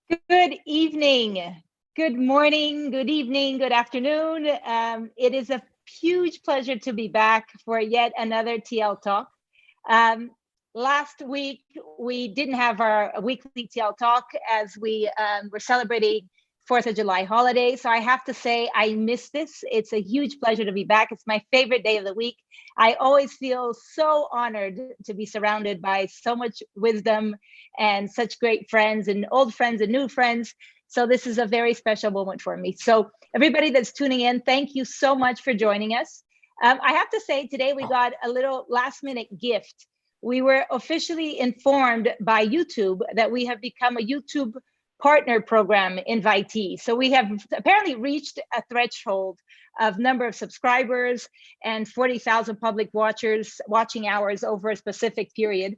Good evening, good morning, good evening, good afternoon. It is a huge pleasure to be back for yet another TL Talk. Um, Last week, we didn't have our weekly TL Talk as we were celebrating 4th of July holiday. So I have to say, I miss this. It's a huge pleasure to be back. It's my favorite day of the week. I always feel so honored to be surrounded by so much wisdom and such great friends and old friends and new friends. So this is a very special moment for me. So everybody that's tuning in, thank you so much for joining us. I have to say today we got a little last minute gift. We were officially informed by YouTube that we have become a YouTube partner program invitee. So we have apparently reached a threshold of number of subscribers and 40,000 public watching hours over a specific period,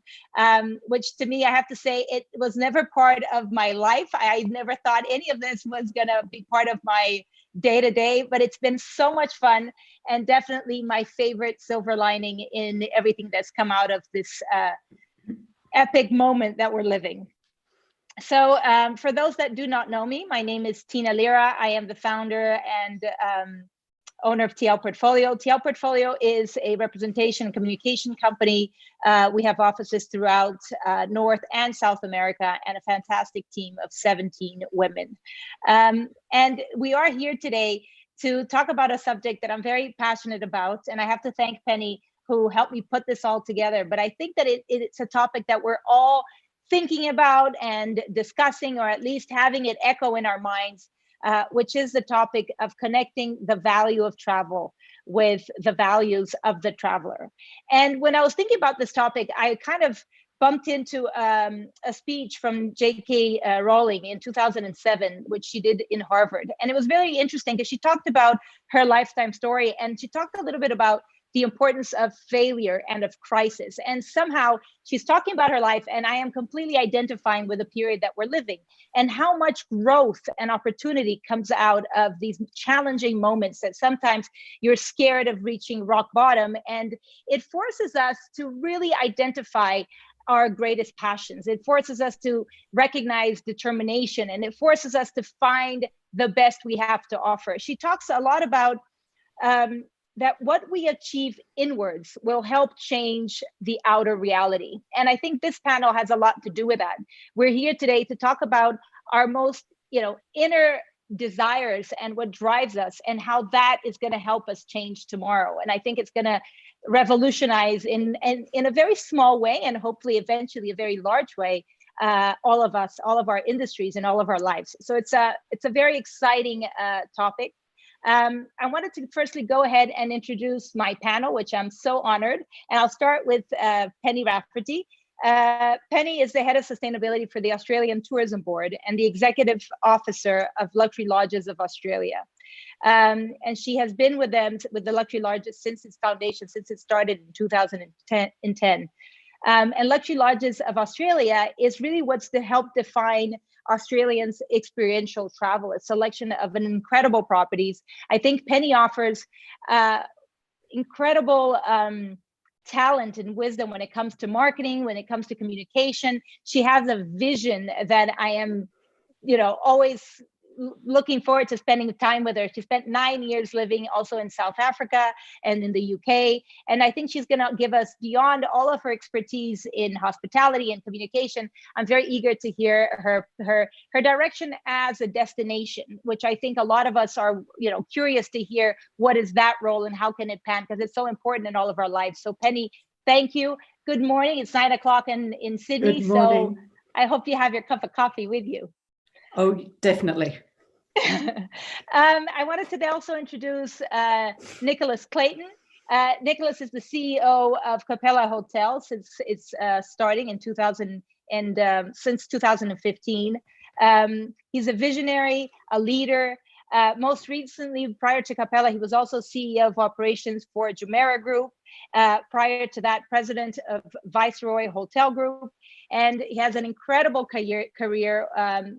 which to me, I have to say, it was never part of my life. I never thought any of this was going to be part of my day to day, but it's been so much fun and definitely my favorite silver lining in everything that's come out of this epic moment that we're living. So for those that do not know me, my name is Tina Lira. I am the founder and owner of TL Portfolio. TL Portfolio is a representation and communication company. We have offices throughout North and South America and a fantastic team of 17 women. And we are here today to talk about a subject that I'm very passionate about. And I have to thank Penny, who helped me put this all together. But I think that it's a topic that we're all thinking about and discussing, or at least having it echo in our minds, which is the topic of connecting the value of travel with the values of the traveler. And when I was thinking about this topic, I kind of bumped into a speech from J.K. Rowling in 2007, which she did in Harvard. And it was very interesting because she talked about her lifetime story, and she talked a little bit about the importance of failure and of crisis. And somehow she's talking about her life, and I am completely identifying with the period that we're living and how much growth and opportunity comes out of these challenging moments that sometimes you're scared of reaching rock bottom. And it forces us to really identify our greatest passions. It forces us to recognize determination, and it forces us to find the best we have to offer. She talks a lot about that what we achieve inwards will help change the outer reality. And I think this panel has a lot to do with that. We're here today to talk about our most, inner desires and what drives us and how that is going to help us change tomorrow. And I think it's going to revolutionize in a very small way, and hopefully eventually a very large way, all of us, all of our industries and all of our lives. So it's a very exciting topic. I wanted to firstly go ahead and introduce my panel, which I'm so honored. And I'll start with Penny Rafferty. Penny is the head of sustainability for the Australian Tourism Board and the executive officer of Luxury Lodges of Australia. And she has been with them, with the Luxury Lodges, since its foundation, since it started in 2010. And Luxury Lodges of Australia is really what's to help define Australians' experiential travel, a selection of an incredible properties. I think Penny offers incredible talent and wisdom when it comes to marketing, when it comes to communication. She has a vision that I am, always looking forward to spending time with her. She spent 9 years living also in South Africa and in the UK. And I think she's going to give us, beyond all of her expertise in hospitality and communication, I'm very eager to hear her direction as a destination, which I think a lot of us are, curious to hear what is that role and how can it pan, because it's so important in all of our lives. So Penny, thank you. Good morning. It's 9 o'clock in Sydney. So I hope you have your cup of coffee with you. Oh, definitely. I wanted to also introduce Nicholas Clayton. Nicholas is the CEO of Capella Hotel since it's starting in since 2015. He's a visionary, a leader. Most recently, prior to Capella, he was also CEO of operations for Jumeirah Group. Prior to that, president of Viceroy Hotel Group. And he has an incredible career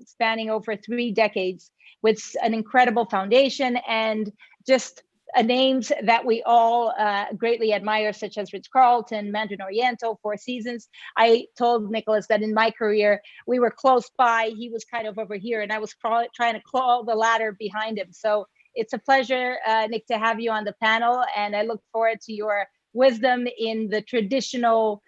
spanning over 3 decades with an incredible foundation and just names that we all greatly admire, such as Ritz-Carlton, Mandarin Oriental, Four Seasons. I told Nicholas that in my career, we were close by. He was kind of over here, and I was trying to claw the ladder behind him. So it's a pleasure, Nick, to have you on the panel, and I look forward to your wisdom in the traditional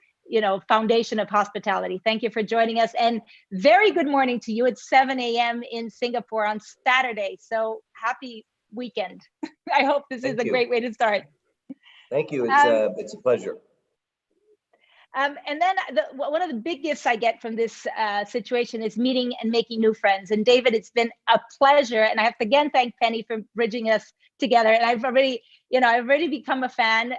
foundation of hospitality. Thank you for joining us, and very good morning to you. It's 7 a.m. in Singapore on Saturday, so happy weekend. I hope this is a great way to start. Thank you. It's a pleasure. And then one of the big gifts I get from this situation is meeting and making new friends. And David, it's been a pleasure. And I have to again thank Penny for bridging us together. And I've already become a fan.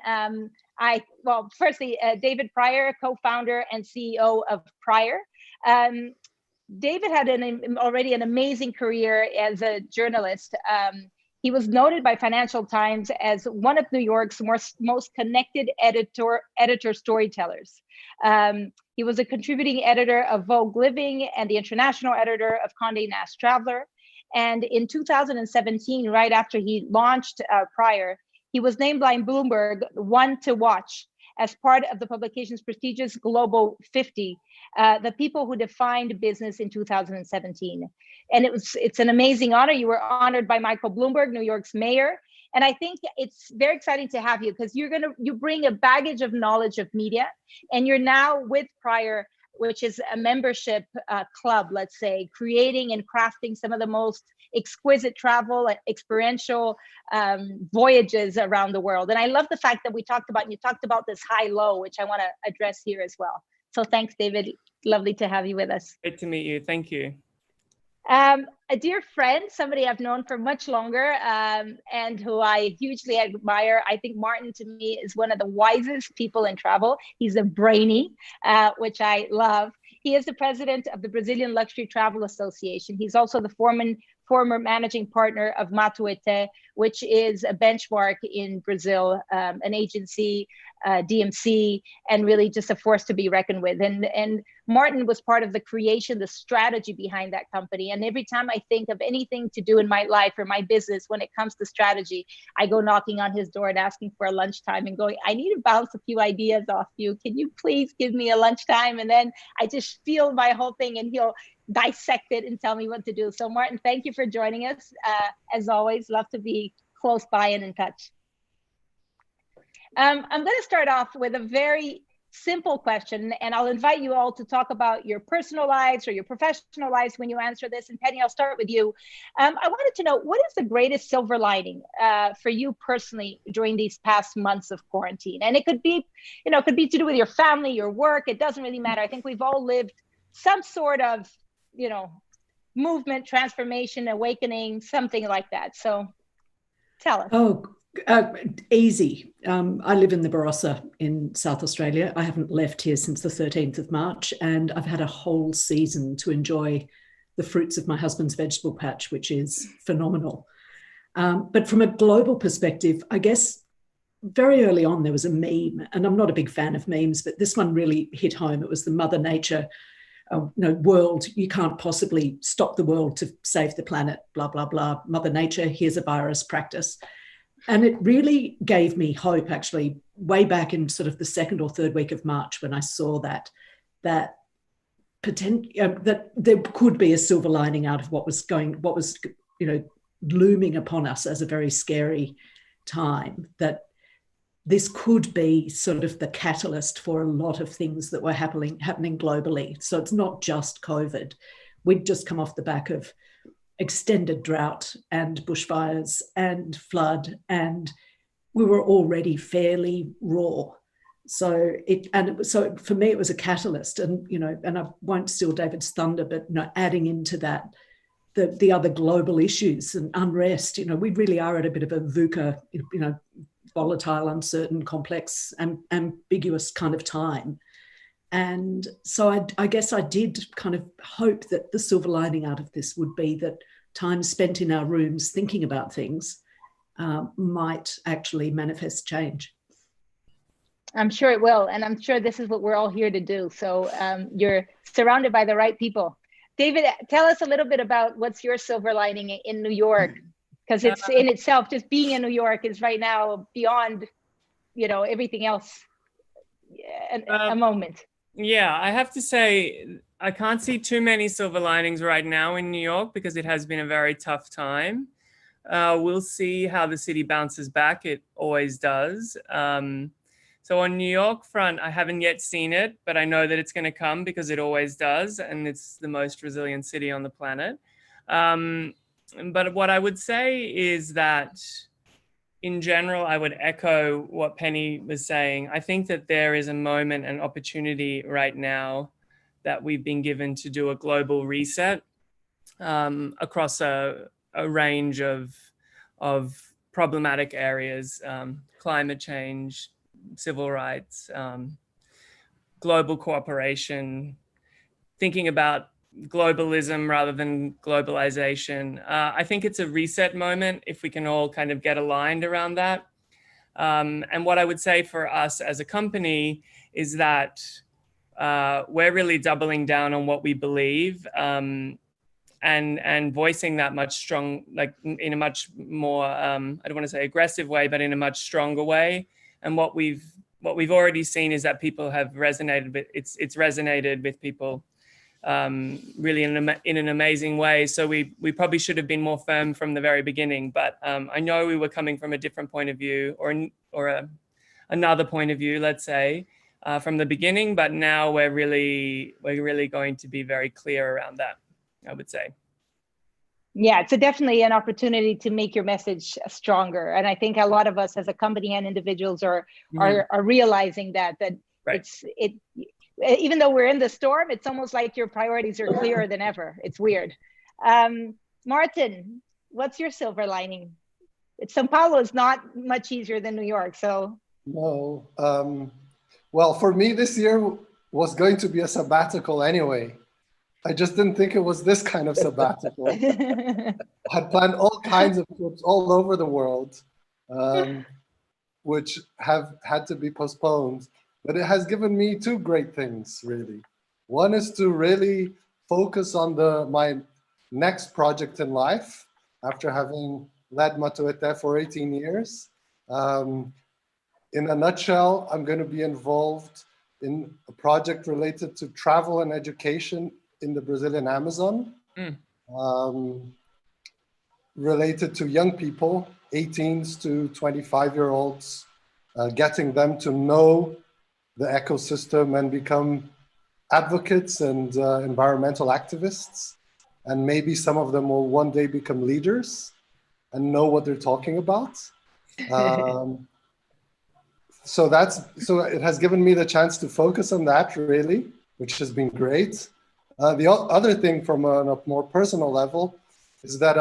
Firstly, David Pryor, co-founder and CEO of Pryor. David had already an amazing career as a journalist. He was noted by Financial Times as one of New York's most connected editor storytellers. He was a contributing editor of Vogue Living and the international editor of Condé Nast Traveler. And in 2017, right after he launched Pryor, he was named by Bloomberg One to Watch as part of the publication's prestigious Global 50, the people who defined business in 2017. And it's an amazing honor. You were honored by Michael Bloomberg, New York's mayor. And I think it's very exciting to have you because you bring a baggage of knowledge of media, and you're now with Pryor, which is a membership club, let's say, creating and crafting some of the most exquisite travel, experiential voyages around the world. And I love the fact that you talked about this high-low, which I want to address here as well. So thanks, David. Lovely to have you with us. Great to meet you. Thank you. A dear friend, somebody I've known for much longer and who I hugely admire. I think Martin, to me, is one of the wisest people in travel. He's a brainy, which I love. He is the president of the Brazilian Luxury Travel Association. He's also the former managing partner of Matueté, which is a benchmark in Brazil, an agency, DMC, and really just a force to be reckoned with. And Martin was part of the creation, the strategy behind that company. And every time I think of anything to do in my life or my business, when it comes to strategy, I go knocking on his door and asking for a lunchtime and going, I need to bounce a few ideas off you. Can you please give me a lunchtime? And then I just feel my whole thing and he'll dissect it and tell me what to do. So Martin, thank you for joining us. As always, love to be close by and in touch. I'm going to start off with a very simple question, and I'll invite you all to talk about your personal lives or your professional lives when you answer this. And Penny, I'll start with you. I wanted to know, what is the greatest silver lining for you personally during these past months of quarantine? And it could be, to do with your family, your work. It doesn't really matter. I think we've all lived some sort of, movement, transformation, awakening, something like that. So tell us. Easy. I live in the Barossa in South Australia. I haven't left here since the 13th of March, and I've had a whole season to enjoy the fruits of my husband's vegetable patch, which is phenomenal. But from a global perspective, I guess very early on there was a meme, and I'm not a big fan of memes, but this one really hit home. It was the Mother Nature world, you can't possibly stop the world to save the planet, blah, blah, blah. Mother Nature, here's a virus, practice. And it really gave me hope, actually, way back in sort of the second or third week of March when I saw that there could be a silver lining out of what was looming upon us as a very scary time, that this could be sort of the catalyst for a lot of things that were happening globally. So it's not just COVID. We'd just come off the back of extended drought and bushfires and flood, and we were already fairly raw. So for me, it was a catalyst, and I won't steal David's thunder, but adding into that the other global issues and unrest. We really are at a bit of a VUCA, volatile, uncertain, complex, and ambiguous kind of time. And so I guess I did kind of hope that the silver lining out of this would be that time spent in our rooms thinking about things might actually manifest change. I'm sure it will. And I'm sure this is what we're all here to do. So you're surrounded by the right people. David, tell us a little bit about what's your silver lining in New York. Because it's in itself, just being in New York is right now beyond, everything else, a moment. Yeah, I have to say, I can't see too many silver linings right now in New York because it has been a very tough time. We'll see how the city bounces back. It always does. So on New York front, I haven't yet seen it, but I know that it's going to come because it always does. And it's the most resilient city on the planet. But what I would say is that in general, I would echo what Penny was saying. I think that there is a moment and opportunity right now that we've been given to do a global reset across a range of problematic areas, climate change, civil rights, global cooperation, thinking about globalism rather than globalization. I think it's a reset moment if we can all kind of get aligned around that. And what I would say for us as a company is that we're really doubling down on what we believe and voicing that much strong, like in a much more, I don't want to say aggressive way, but in a much stronger way. And what we've already seen is that people have resonated with it's resonated with people really in an amazing way. So we probably should have been more firm from the very beginning, but I know we were coming from a different point of view or another point of view, let's say, from the beginning, but now we're really going to be very clear around that, I would say. Yeah, it's definitely an opportunity to make your message stronger. And I think a lot of us as a company and individuals are realizing that right. Even though we're in the storm, it's almost like your priorities are clearer than ever. It's weird. Martin, what's your silver lining? Sao Paulo is not much easier than New York, so. No, well, for me, this year was going to be a sabbatical anyway. I just didn't think it was this kind of sabbatical. I had planned all kinds of trips all over the world, which have had to be postponed. But it has given me two great things, really. One is to really focus on my next project in life after having led Matueté for 18 years. In a nutshell, I'm going to be involved in a project related to travel and education in the Brazilian Amazon, related to young people, 18s to 25-year-olds, getting them to know the ecosystem and become advocates and environmental activists. And maybe some of them will one day become leaders and know what they're talking about. So it has given me the chance to focus on that, really, which has been great. The other thing from a more personal level is that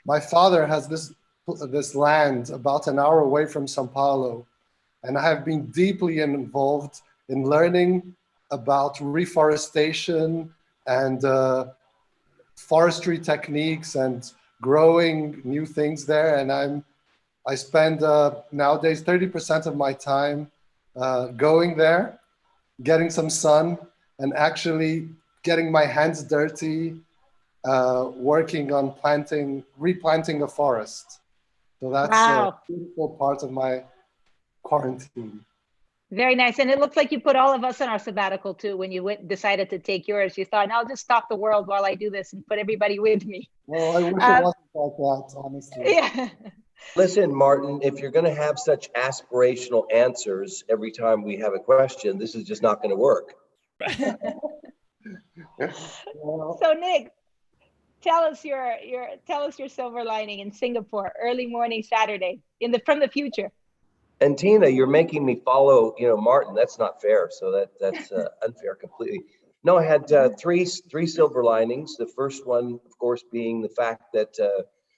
my father has this land about an hour away from Sao Paulo. And I have been deeply involved in learning about reforestation and forestry techniques and growing new things there. And I spend nowadays 30% of my time going there, getting some sun, and actually getting my hands dirty, working on replanting a forest. So that's a beautiful part of my quarantine. Very nice. And it looks like you put all of us on our sabbatical too. When you decided to take yours, you thought, I'll just stop the world while I do this and put everybody with me. Well, I wish it wasn't like that, honestly. Yeah. Listen, Martin, if you're going to have such aspirational answers every time we have a question, this is just not going to work. So Nick, tell us your silver lining in Singapore, early morning Saturday from the future. And Tina, you're making me follow, Martin. That's not fair. So that's unfair completely. No, I had three silver linings. The first one, of course, being the fact that,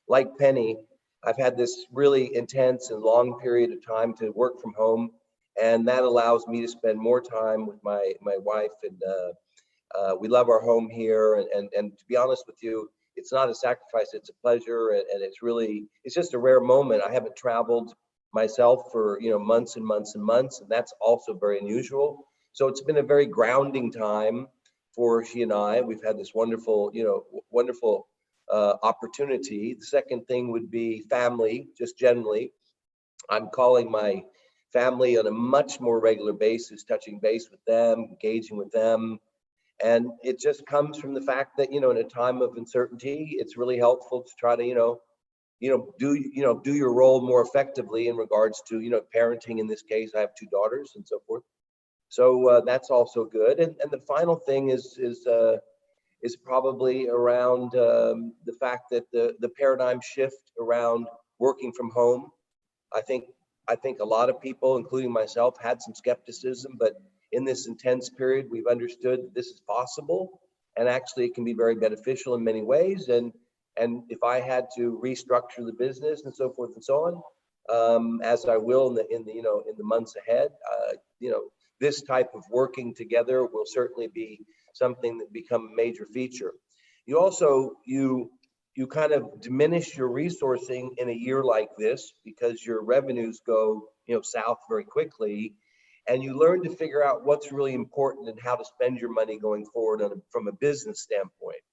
like Penny, I've had this really intense and long period of time to work from home, and that allows me to spend more time with my wife. And we love our home here. And to be honest with you, it's not a sacrifice; it's a pleasure, and it's just a rare moment. I haven't traveled myself for months and months and months, and that's also very unusual. So it's been a very grounding time for she and I. We've had this wonderful opportunity. The second thing would be family, just generally. I'm calling my family on a much more regular basis, touching base with them, engaging with them. And it just comes from the fact that, in a time of uncertainty, it's really helpful to try to, do your role more effectively in regards to, parenting. In this case, I have 2 daughters and so forth. So that's also good. And the final thing is probably around the fact that the paradigm shift around working from home. I think a lot of people, including myself, had some skepticism, but in this intense period, we've understood that this is possible, and actually it can be very beneficial in many ways. And if I had to restructure the business and so forth and so on, as I will in the months ahead, this type of working together will certainly be something that become a major feature. You also you kind of diminish your resourcing in a year like this because your revenues go south very quickly, and you learn to figure out what's really important and how to spend your money going forward from a business standpoint.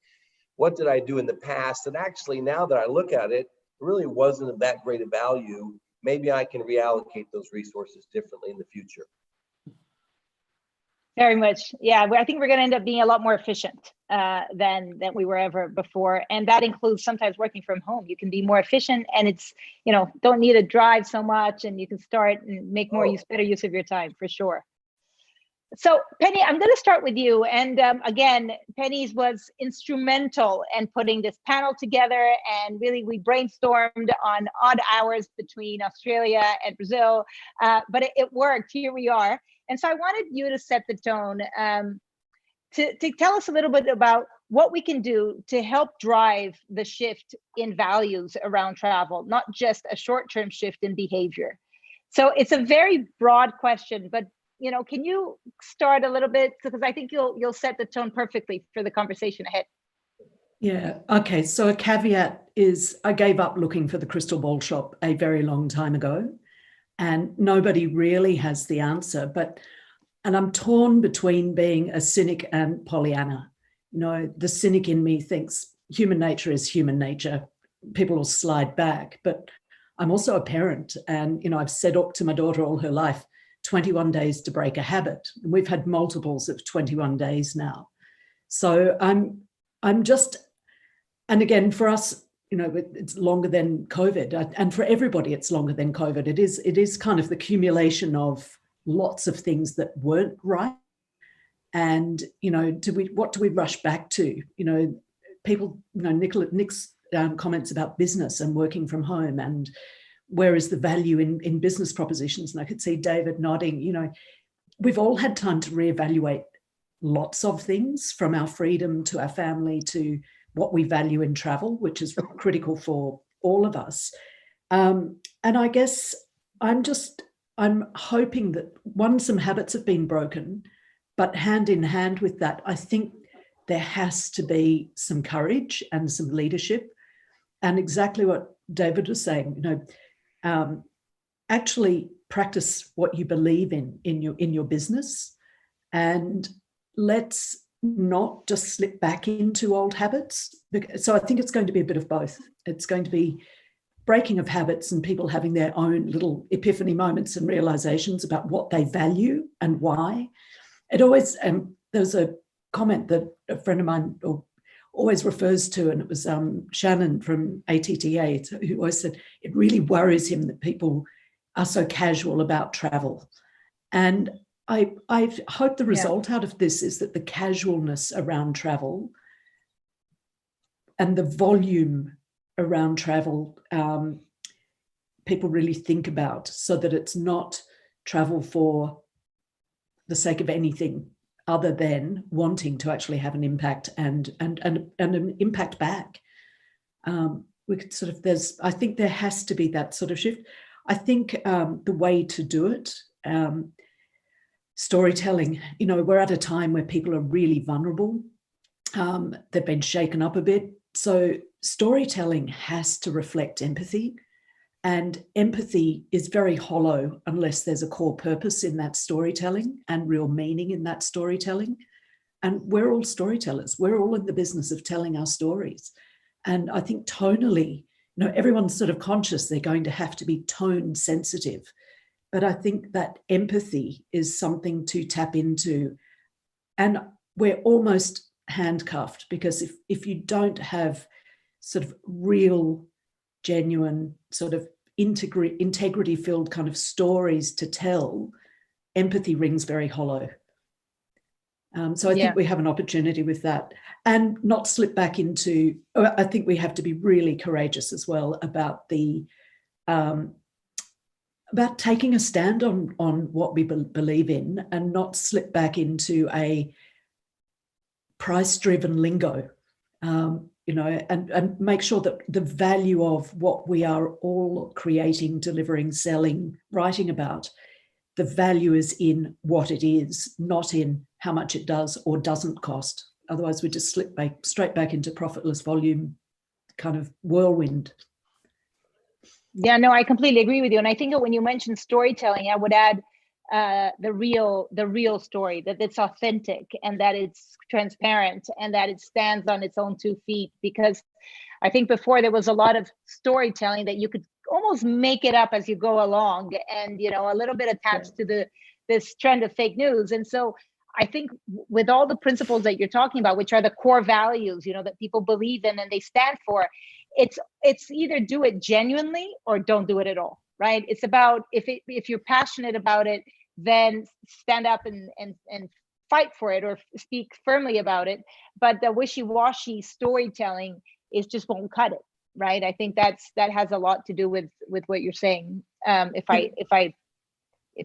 What did I do in the past? And actually, now that I look at it, it really wasn't of that great a value. Maybe I can reallocate those resources differently in the future. Very much. Yeah, I think we're going to end up being a lot more efficient than we were ever before. And that includes sometimes working from home. You can be more efficient, and it's, don't need to drive so much, and you can start and make better use of your time, for sure. So Penny, I'm going to start with you. And again, Penny's was instrumental in putting this panel together. And really, we brainstormed on odd hours between Australia and Brazil, but it worked. Here we are. And so I wanted you to set the tone, to tell us a little bit about what we can do to help drive the shift in values around travel, not just a short-term shift in behavior. So it's a very broad question, but can you start a little bit, because I think you'll set the tone perfectly for the conversation ahead. Yeah. Okay. So a caveat is I gave up looking for the crystal ball shop a very long time ago, and nobody really has the answer. And I'm torn between being a cynic and Pollyanna. The cynic in me thinks human nature is human nature. People will slide back, but I'm also a parent, and I've said up to my daughter all her life, 21 days to break a habit. And we've had multiples of 21 days now. So I'm just, and again, for us, it's longer than COVID, and for everybody, it's longer than COVID. It is kind of the accumulation of lots of things that weren't right. And, what do we rush back to? People, Nick's comments about business and working from home, and where is the value in business propositions? And I could see David nodding. We've all had time to reevaluate lots of things, from our freedom to our family to what we value in travel, which is critical for all of us. And I guess I'm hoping that some habits have been broken, but hand in hand with that, I think there has to be some courage and some leadership, and exactly what David was saying, actually practice what you believe in your business, and let's not just slip back into old habits. So I think it's going to be a bit of both. It's going to be breaking of habits and people having their own little epiphany moments and realizations about what they value and why. It always, there was a comment that a friend of mine always refers to, and it was Shannon from ATTA, who always said it really worries him that people are so casual about travel. And I hope the result out of this is that the casualness around travel and the volume around travel, people really think about, so that it's not travel for the sake of anything other than wanting to actually have an impact and an impact back. We could sort of, I think there has to be that sort of shift. I think the way to do it, storytelling, we're at a time where people are really vulnerable. They've been shaken up a bit. So storytelling has to reflect empathy, and empathy is very hollow unless there's a core purpose in that storytelling and real meaning in that storytelling. And we're all storytellers. We're all in the business of telling our stories. And I think tonally, everyone's sort of conscious they're going to have to be tone sensitive. But I think that empathy is something to tap into. And we're almost handcuffed, because if you don't have sort of real, genuine, sort of integrity-filled kind of stories to tell, empathy rings very hollow. So I think we have an opportunity with that, and not slip back into, I think we have to be really courageous as well about about taking a stand on what we believe in, and not slip back into a price-driven lingo, and make sure that the value of what we are all creating, delivering, selling, writing about, the value is in what it is, not in how much it does or doesn't cost. Otherwise, we just slip straight back into profitless volume kind of whirlwind. Yeah, no, I completely agree with you. And I think that when you mentioned storytelling, I would add the real story, that it's authentic and that it's transparent and that it stands on its own 2 feet. Because I think before there was a lot of storytelling that you could almost make it up as you go along, and a little bit attached to this trend of fake news. And so I think with all the principles that you're talking about, which are the core values, that people believe in and they stand for, it's either do it genuinely or don't do it at all, right? It's about, if you're passionate about it, then stand up and fight for it or speak firmly about it. But the wishy-washy storytelling just won't cut it, right? I think that has a lot to do with what you're saying. If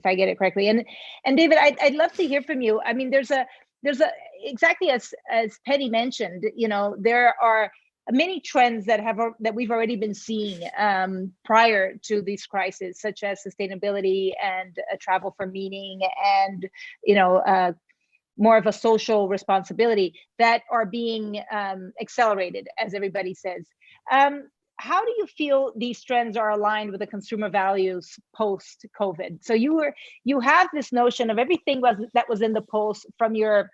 I get it correctly. And David, I'd love to hear from you. I mean, there's a exactly as Penny mentioned, there are many trends that we've already been seeing prior to these crises, such as sustainability and travel for meaning, and more of a social responsibility, that are being accelerated, as everybody says. How do you feel these trends are aligned with the consumer values post-COVID? So you have this notion of everything that was in the post from your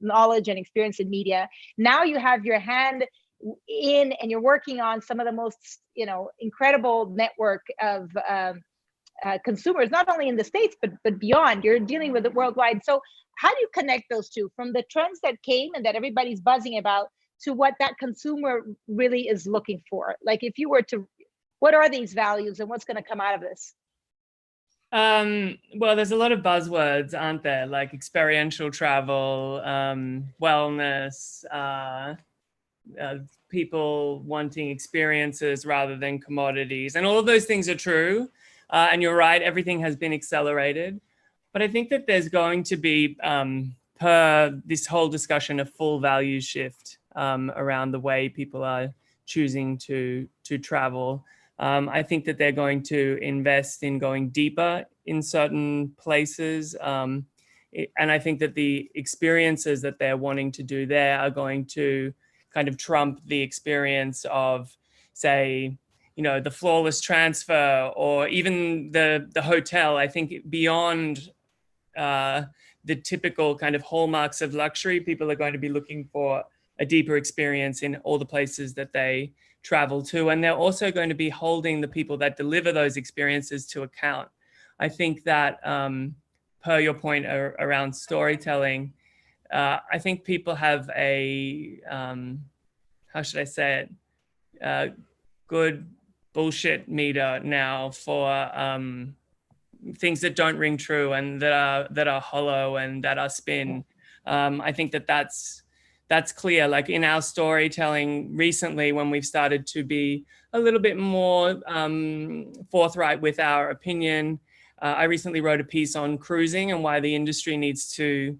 knowledge and experience in media. Now you have your hand in, and you're working on some of the most incredible network of consumers, not only in the States but beyond. You're dealing with it worldwide. So how do you connect those two, from the trends that came and that everybody's buzzing about, to what that consumer really is looking for? Like, if you were to, what are these values and what's going to come out of this? Well, there's a lot of buzzwords, aren't there? Like experiential travel, wellness, people wanting experiences rather than commodities. And all of those things are true. And you're right, everything has been accelerated. But I think that there's going to be, per this whole discussion, a full value shift around the way people are choosing to travel. I think that they're going to invest in going deeper in certain places. And I think that the experiences that they're wanting to do there are going to kind of trump the experience of, say, the flawless transfer, or even the hotel. I think beyond the typical kind of hallmarks of luxury, people are going to be looking for a deeper experience in all the places that they travel to. And they're also going to be holding the people that deliver those experiences to account. I think that, per your point around storytelling, I think people have a, how should I say it, good bullshit meter now for things that don't ring true and that are hollow and that are spin. I think that's clear. Like in our storytelling recently, when we've started to be a little bit more forthright with our opinion, I recently wrote a piece on cruising and why the industry needs to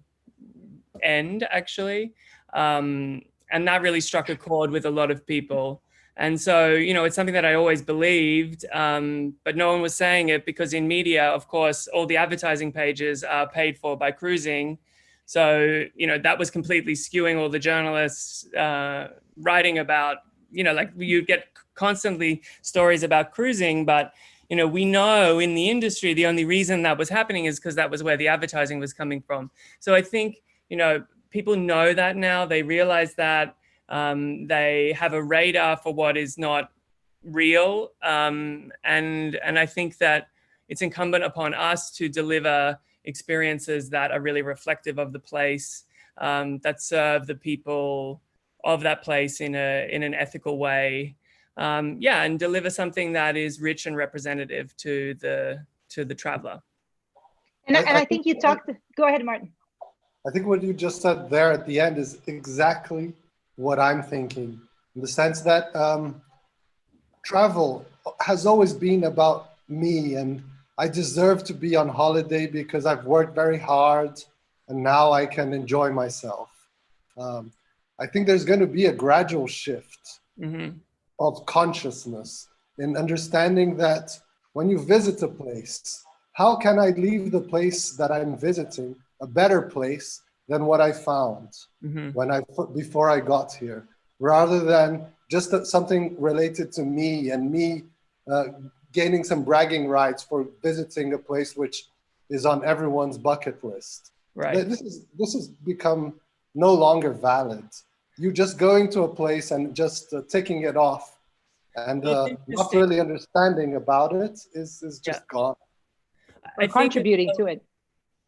end, actually. And that really struck a chord with a lot of people. And so, it's something that I always believed, but no one was saying it, because in media, of course, all the advertising pages are paid for by cruising. So, that was completely skewing all the journalists writing about, like you get constantly stories about cruising, but, we know in the industry, the only reason that was happening is because that was where the advertising was coming from. So I think, people know that now, they realize that. They have a radar for what is not real. And I think that it's incumbent upon us to deliver experiences that are really reflective of the place, that serve the people of that place in an ethical way. And deliver something that is rich and representative to the traveler. And I think you talked, go ahead, Martin. I think what you just said there at the end is exactly what I'm thinking, in the sense that travel has always been about me, and I deserve to be on holiday because I've worked very hard and now I can enjoy myself. I think there's going to be a gradual shift of consciousness in understanding that when you visit a place, how can I leave the place that I'm visiting a better place than what I found before I got here, rather than just something related to me and me gaining some bragging rights for visiting a place which is on everyone's bucket list. Right. This has become no longer valid. You just going to a place and just ticking it off, and not really understanding about it is just gone. Or contributing to it.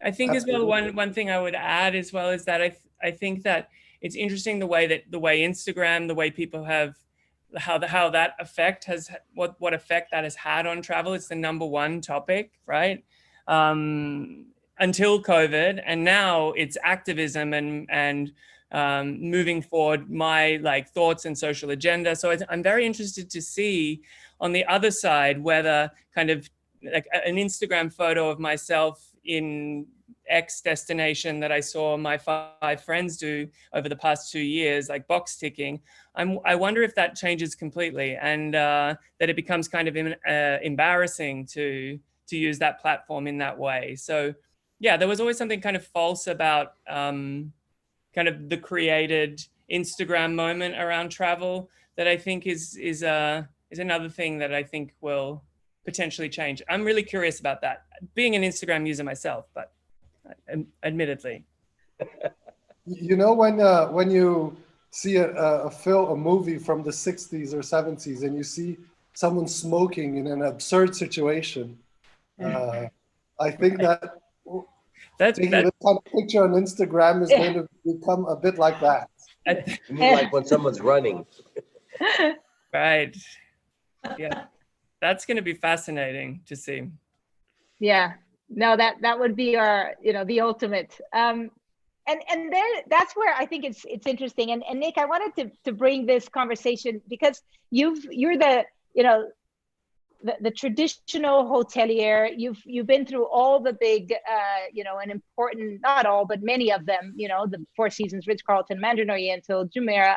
I think Absolutely. as well, one thing I would add as well is that I think that it's interesting the way Instagram, the way people have, how that effect has, what effect that has had on travel. It's the #1 topic, right? Until COVID, and now it's activism and moving forward my thoughts and social agenda. So I'm very interested to see on the other side whether kind of like an Instagram photo of myself in X destination that I saw my 5 friends do over the past 2 years, like box ticking. I wonder if that changes completely, and that it becomes kind of embarrassing to use that platform in that way. So yeah, there was always something kind of false about kind of the created Instagram moment around travel that I think is another thing that I think will potentially change. I'm really curious about that, being an Instagram user myself, but admittedly. You know, when you see a movie from the 60s or 70s and you see someone smoking in an absurd situation, I think that taking this kind of picture on Instagram is going to become a bit like that. You mean like when someone's running? Right. Yeah. That's going to be fascinating to see. Yeah, no, that would be our, the ultimate. And there, that's where I think it's interesting. And Nick, I wanted to bring this conversation because you're the traditional hotelier. You've been through all the big, and important, not all, but many of them. The Four Seasons, Ritz-Carlton, Mandarin Oriental, Jumeirah.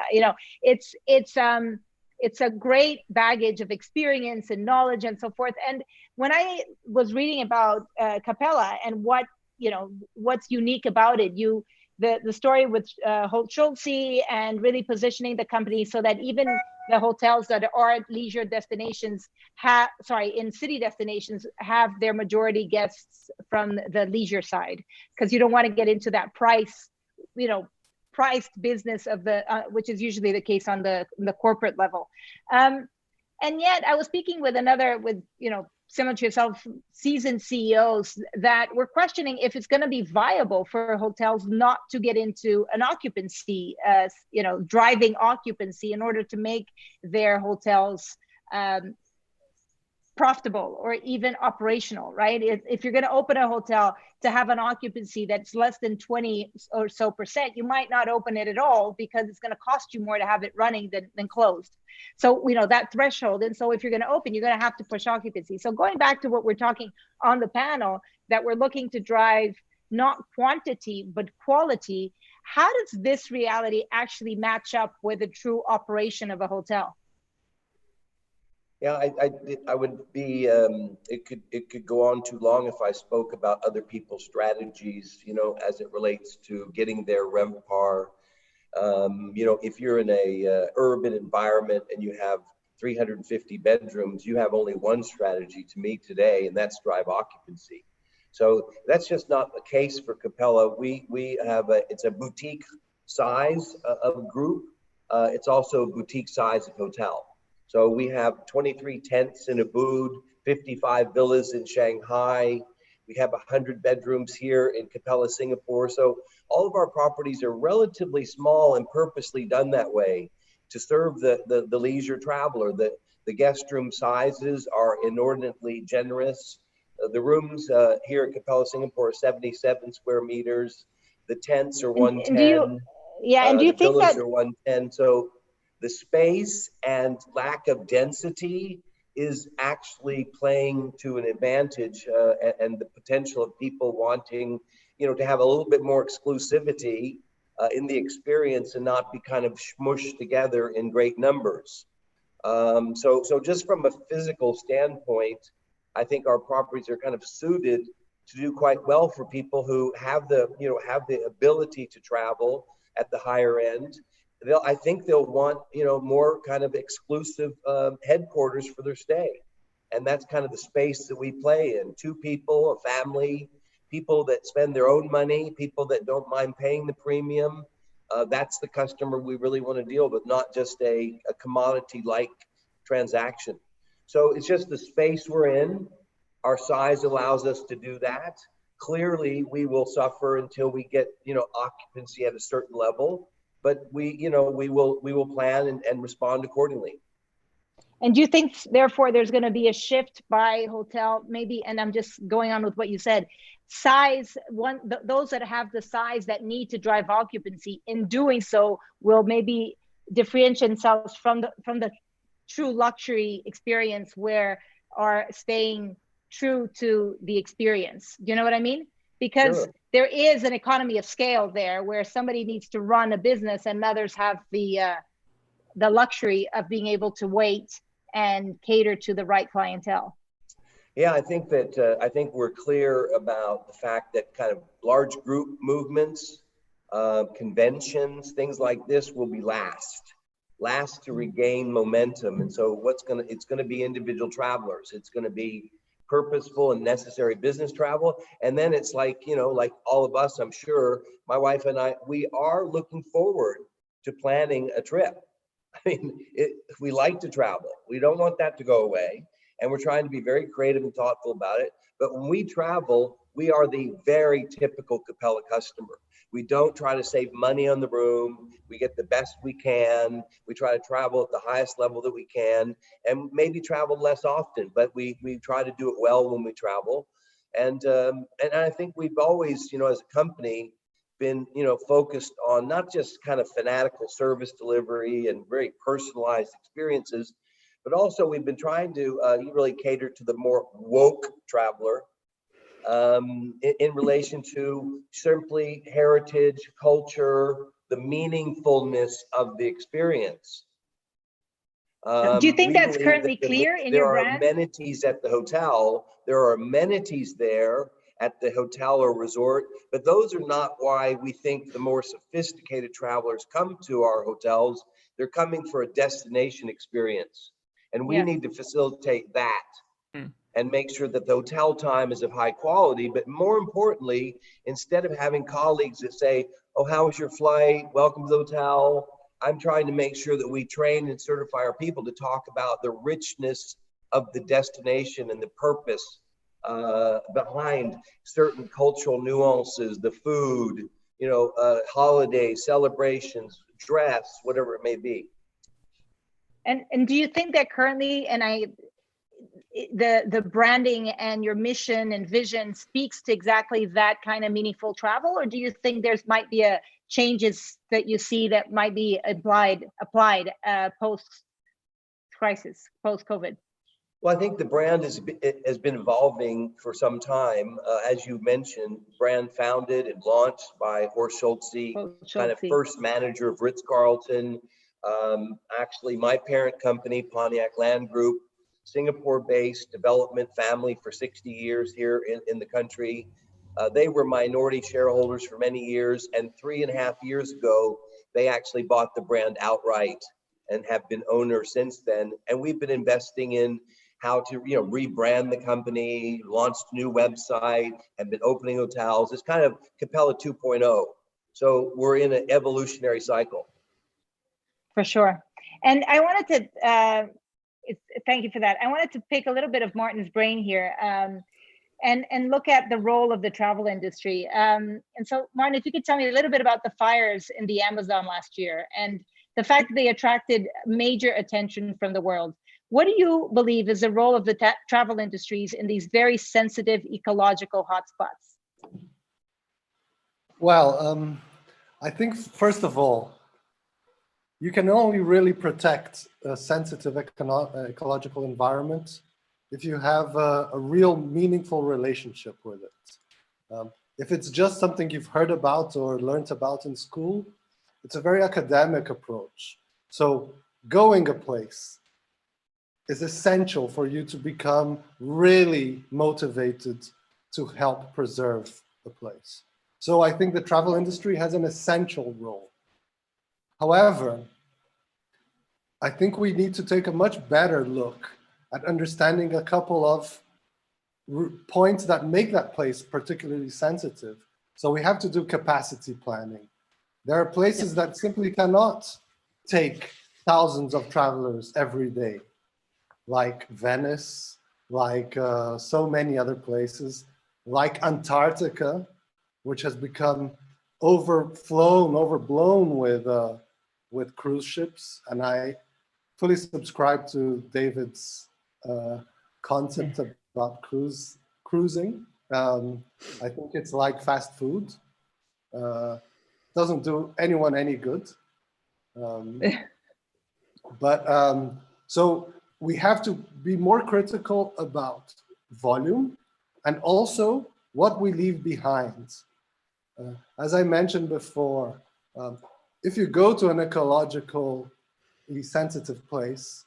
It's a great baggage of experience and knowledge and so forth. And when I was reading about Capella and what's unique about it, the story with Holt Schulze and really positioning the company so that even the hotels that are leisure destinations in city destinations have their majority guests from the leisure side, because you don't want to get into that priced business of the which is usually the case on the corporate level. And yet I was speaking with similar to yourself, seasoned CEOs that were questioning if it's going to be viable for hotels not to get into an occupancy, driving occupancy in order to make their hotels profitable or even operational, right? If you're going to open a hotel to have an occupancy that's less than 20 or so %, you might not open it at all because it's going to cost you more to have it running than closed. So, that threshold. And so if you're going to open, you're going to have to push occupancy. So going back to what we're talking on the panel, that we're looking to drive not quantity, but quality, how does this reality actually match up with the true operation of a hotel? Yeah, I would be, it could go on too long if I spoke about other people's strategies, as it relates to getting their RevPAR. If you're in a urban environment and you have 350 bedrooms, you have only one strategy to meet today, and that's drive occupancy. So that's just not the case for Capella. We have it's a boutique size of group. it's also a boutique size of hotel. So we have 23 tents in Ubud, 55 villas in Shanghai. We have 100 bedrooms here in Capella, Singapore. So all of our properties are relatively small and purposely done that way to serve the leisure traveler. The guest room sizes are inordinately generous. The rooms here at Capella, Singapore are 77 square meters. The tents are 110. And do you, yeah, and do you the think villas that are 110. So the space and lack of density is actually playing to an advantage, and the potential of people wanting, to have a little bit more exclusivity in the experience and not be kind of smushed together in great numbers. So just from a physical standpoint, I think our properties are kind of suited to do quite well for people who have the ability to travel at the higher end. I think they'll want, more kind of exclusive headquarters for their stay. And that's kind of the space that we play in. 2 people, a family, people that spend their own money, people that don't mind paying the premium. That's the customer we really want to deal with, not just a commodity-like transaction. So it's just the space we're in. Our size allows us to do that. Clearly, we will suffer until we get, occupancy at a certain level. But we will plan and respond accordingly. And do you think, therefore, there's going to be a shift by hotel, maybe, and I'm just going on with what you said, size, those that have the size that need to drive occupancy, in doing so, will maybe differentiate themselves from the true luxury experience, where are staying true to the experience. Do you know what I mean? Because Sure. There is an economy of scale there, where somebody needs to run a business and others have the luxury of being able to wait and cater to the right clientele. Yeah, I think we're clear about the fact that kind of large group movements, conventions, things like this will be last to regain momentum. And so it's going to be individual travelers. It's going to be purposeful and necessary business travel. And then it's like, like all of us, I'm sure, my wife and I, we are looking forward to planning a trip. I mean, we like to travel. We don't want that to go away. And we're trying to be very creative and thoughtful about it. But when we travel, we are the very typical Capella customer. We don't try to save money on the room. We get the best we can. We try to travel at the highest level that we can, and maybe travel less often, but we try to do it well when we travel. And I think we've always, as a company, been, focused on not just kind of fanatical service delivery and very personalized experiences, but also we've been trying to really cater to the more woke traveler, in relation to simply heritage, culture, the meaningfulness of the experience. Do you think that's currently clear in your brand? There are amenities at the hotel. There are amenities there at the hotel or resort, but those are not why we think the more sophisticated travelers come to our hotels. They're coming for a destination experience, and we need to facilitate that. And make sure that the hotel time is of high quality. But more importantly, instead of having colleagues that say, oh, how was your flight? Welcome to the hotel. I'm trying to make sure that we train and certify our people to talk about the richness of the destination and the purpose behind certain cultural nuances, the food, holidays, celebrations, dress, whatever it may be. And do you think that currently, the branding and your mission and vision speaks to exactly that kind of meaningful travel, or do you think there's might be a changes that you see that might be applied post crisis, post COVID? Well, I think the brand has been evolving for some time. As you mentioned, brand founded and launched by Horst Schulze, kind of first manager of Ritz-Carlton. Actually, my parent company, Pontiac Land Group, Singapore-based development family for 60 years here in the country. They were minority shareholders for many years, and 3.5 years ago, they actually bought the brand outright and have been owners since then. And we've been investing in how to rebrand the company, launched a new website, and been opening hotels. It's kind of Capella 2.0. So we're in an evolutionary cycle. For sure. And I wanted to, thank you for that. I wanted to pick a little bit of Martin's brain here and look at the role of the travel industry. And so, Martin, if you could tell me a little bit about the fires in the Amazon last year and the fact that they attracted major attention from the world. What do you believe is the role of the travel industries in these very sensitive ecological hotspots? Well, I think, first of all, you can only really protect a sensitive ecological environment if you have a real meaningful relationship with it. If it's just something you've heard about or learned about in school, it's a very academic approach. So going a place is essential for you to become really motivated to help preserve the place. So I think the travel industry has an essential role. However, I think we need to take a much better look at understanding a couple of points that make that place particularly sensitive. So we have to do capacity planning. There are places that simply cannot take thousands of travelers every day, like Venice, like so many other places, like Antarctica, which has become overblown with cruise ships. And I fully subscribe to David's concept about cruising. I think it's like fast food. Doesn't do anyone any good. So we have to be more critical about volume and also what we leave behind. As I mentioned before, if you go to an ecologically sensitive place,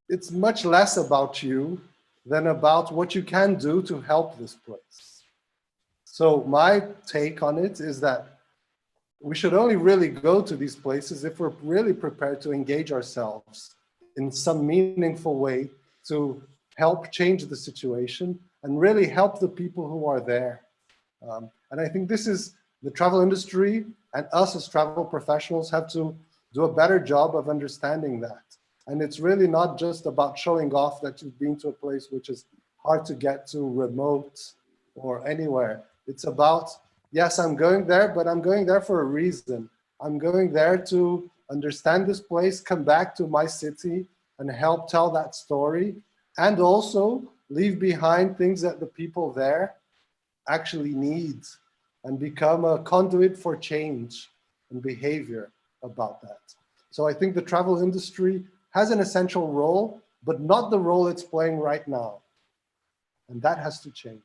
it's much less about you than about what you can do to help this place. So my take on it is that we should only really go to these places if we're really prepared to engage ourselves in some meaningful way to help change the situation and really help the people who are there. And I think this is the travel industry and us as travel professionals have to do a better job of understanding that. And it's really not just about showing off that you've been to a place which is hard to get to, remote or anywhere. It's about, yes, I'm going there, but I'm going there for a reason. I'm going there to understand this place, come back to my city and help tell that story, and also leave behind things that the people there actually need and become a conduit for change and behavior about that. So I think the travel industry has an essential role, but not the role it's playing right now. And that has to change.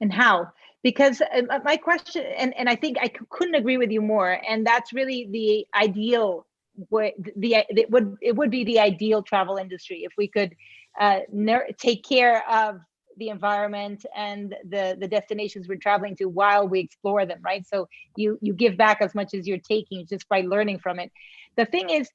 And how? Because my question, and I think I couldn't agree with you more, and that's really the ideal, it would be the ideal travel industry if we could take care of the environment and the destinations we're traveling to while we explore them, right? So you give back as much as you're taking just by learning from it. The thing is,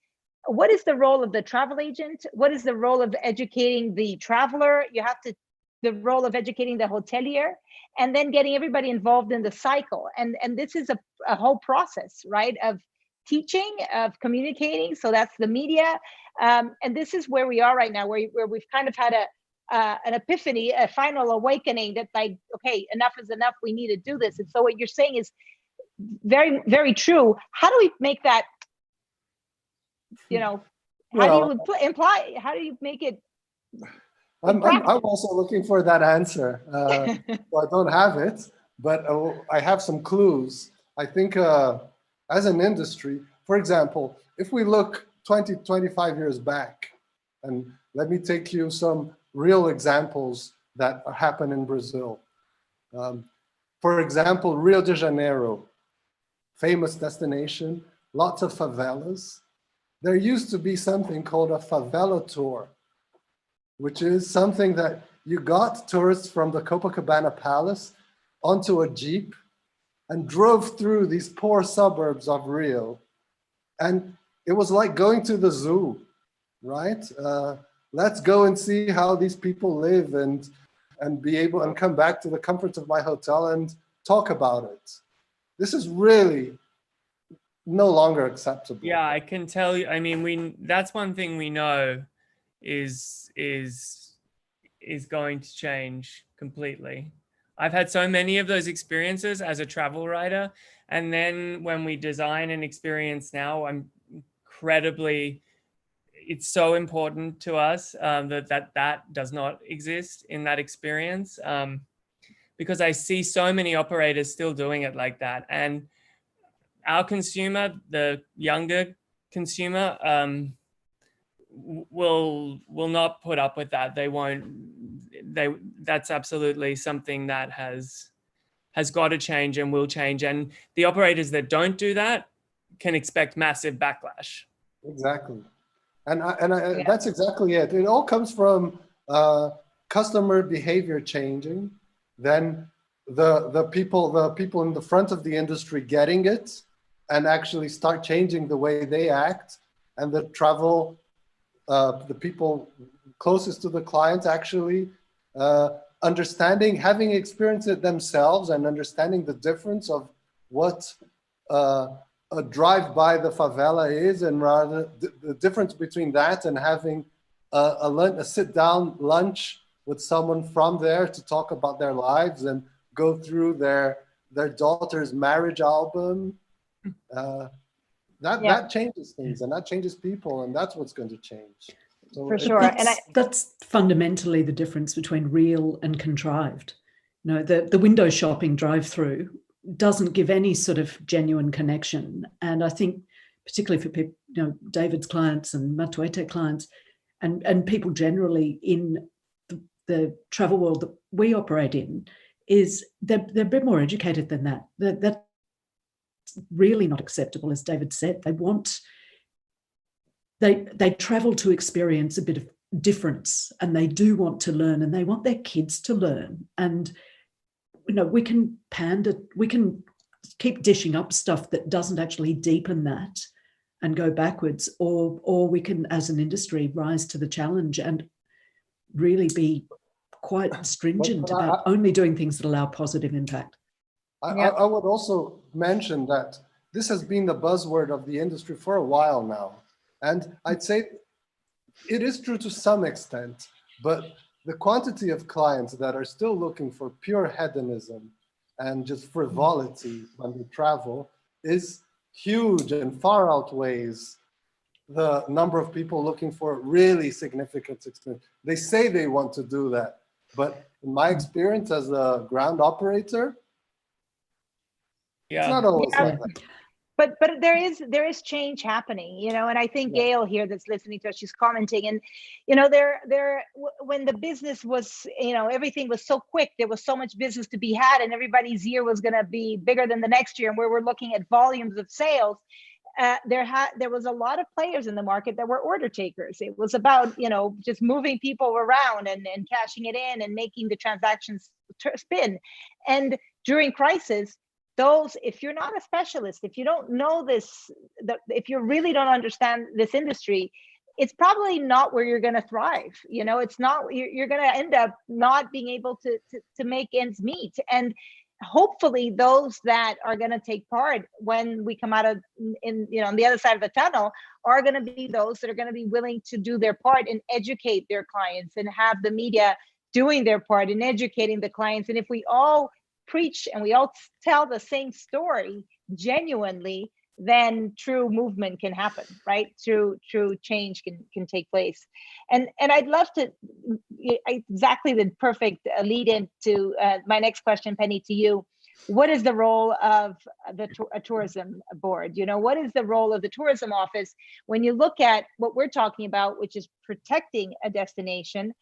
what is the role of the travel agent? What is the role of educating the traveler? You have to, the role of educating the hotelier, and then getting everybody involved in the cycle. And this is a whole process, right? Of teaching, of communicating. So that's the media. And this is where we are right now, where we've kind of had an epiphany, a final awakening that like, okay, enough is enough. We need to do this. And so what you're saying is very, very true. How do we make that, you know, how do you make it? I'm also looking for that answer. So I don't have it, but I have some clues. I think as an industry, for example, if we look 20, 25 years back, and let me take you some real examples that happen in Brazil. For example, Rio de Janeiro, famous destination, lots of favelas. There used to be something called a favela tour, which is something that you got tourists from the Copacabana Palace onto a Jeep and drove through these poor suburbs of Rio. And it was like going to the zoo, right? Let's go and see how these people live and be able and come back to the comforts of my hotel and talk about it. This is really no longer acceptable. Yeah, I can tell you. I mean, that's one thing we know is going to change completely. I've had so many of those experiences as a travel writer, and then when we design an experience now, it's so important to us that does not exist in that experience, because I see so many operators still doing it like that, and our consumer, the younger consumer, will not put up with that. They won't. That's absolutely something that has got to change and will change. And the operators that don't do that can expect massive backlash. Exactly, and that's exactly it. It all comes from customer behavior changing, then the people in the front of the industry getting it and actually start changing the way they act, and the the people closest to the client actually understanding, having experienced it themselves and understanding the difference of what a drive by the favela is, and rather the difference between that and having a sit down lunch with someone from there to talk about their lives and go through their daughter's marriage album. That changes things, and that changes people, and that's what's going to change. So for sure. That's fundamentally the difference between real and contrived. You know, the window shopping drive-through doesn't give any sort of genuine connection. And I think particularly for people, you know, David's clients and Matueté clients and people generally in the travel world that we operate in, is they're a bit more educated than that. That's really not acceptable, as David said. They travel to experience a bit of difference, and they do want to learn, and they want their kids to learn. And you know, we can keep dishing up stuff that doesn't actually deepen that and go backwards, or we can, as an industry, rise to the challenge and really be quite stringent about only doing things that allow positive impact. I would also mention that this has been the buzzword of the industry for a while now. And I'd say it is true to some extent, but the quantity of clients that are still looking for pure hedonism and just frivolity when they travel is huge and far outweighs the number of people looking for really significant experience. They say they want to do that, but in my experience as a ground operator, it's not always like that. But there is change happening, you know, and I think Gail here that's listening to us, she's commenting, and you know, when the business was, you know, everything was so quick, there was so much business to be had, and everybody's year was going to be bigger than the next year, and where we're looking at volumes of sales. There was a lot of players in the market that were order takers. It was about, you know, just moving people around and cashing it in and making the transactions spin. And during crisis, those, if you're not a specialist, if you don't know this, if you really don't understand this industry, it's probably not where you're going to thrive. You know, it's not, you're going to end up not being able to make ends meet. And hopefully those that are going to take part when we come out of, you know, on the other side of the tunnel, are going to be those that are going to be willing to do their part and educate their clients, and have the media doing their part in educating the clients. And if we all preach and we all tell the same story genuinely, then true movement can happen, right? True change can take place. And I'd love to, exactly the perfect lead into my next question, Penny, to you. What is the role of a tourism board? You know, what is the role of the tourism office when you look at what we're talking about, which is protecting a destination,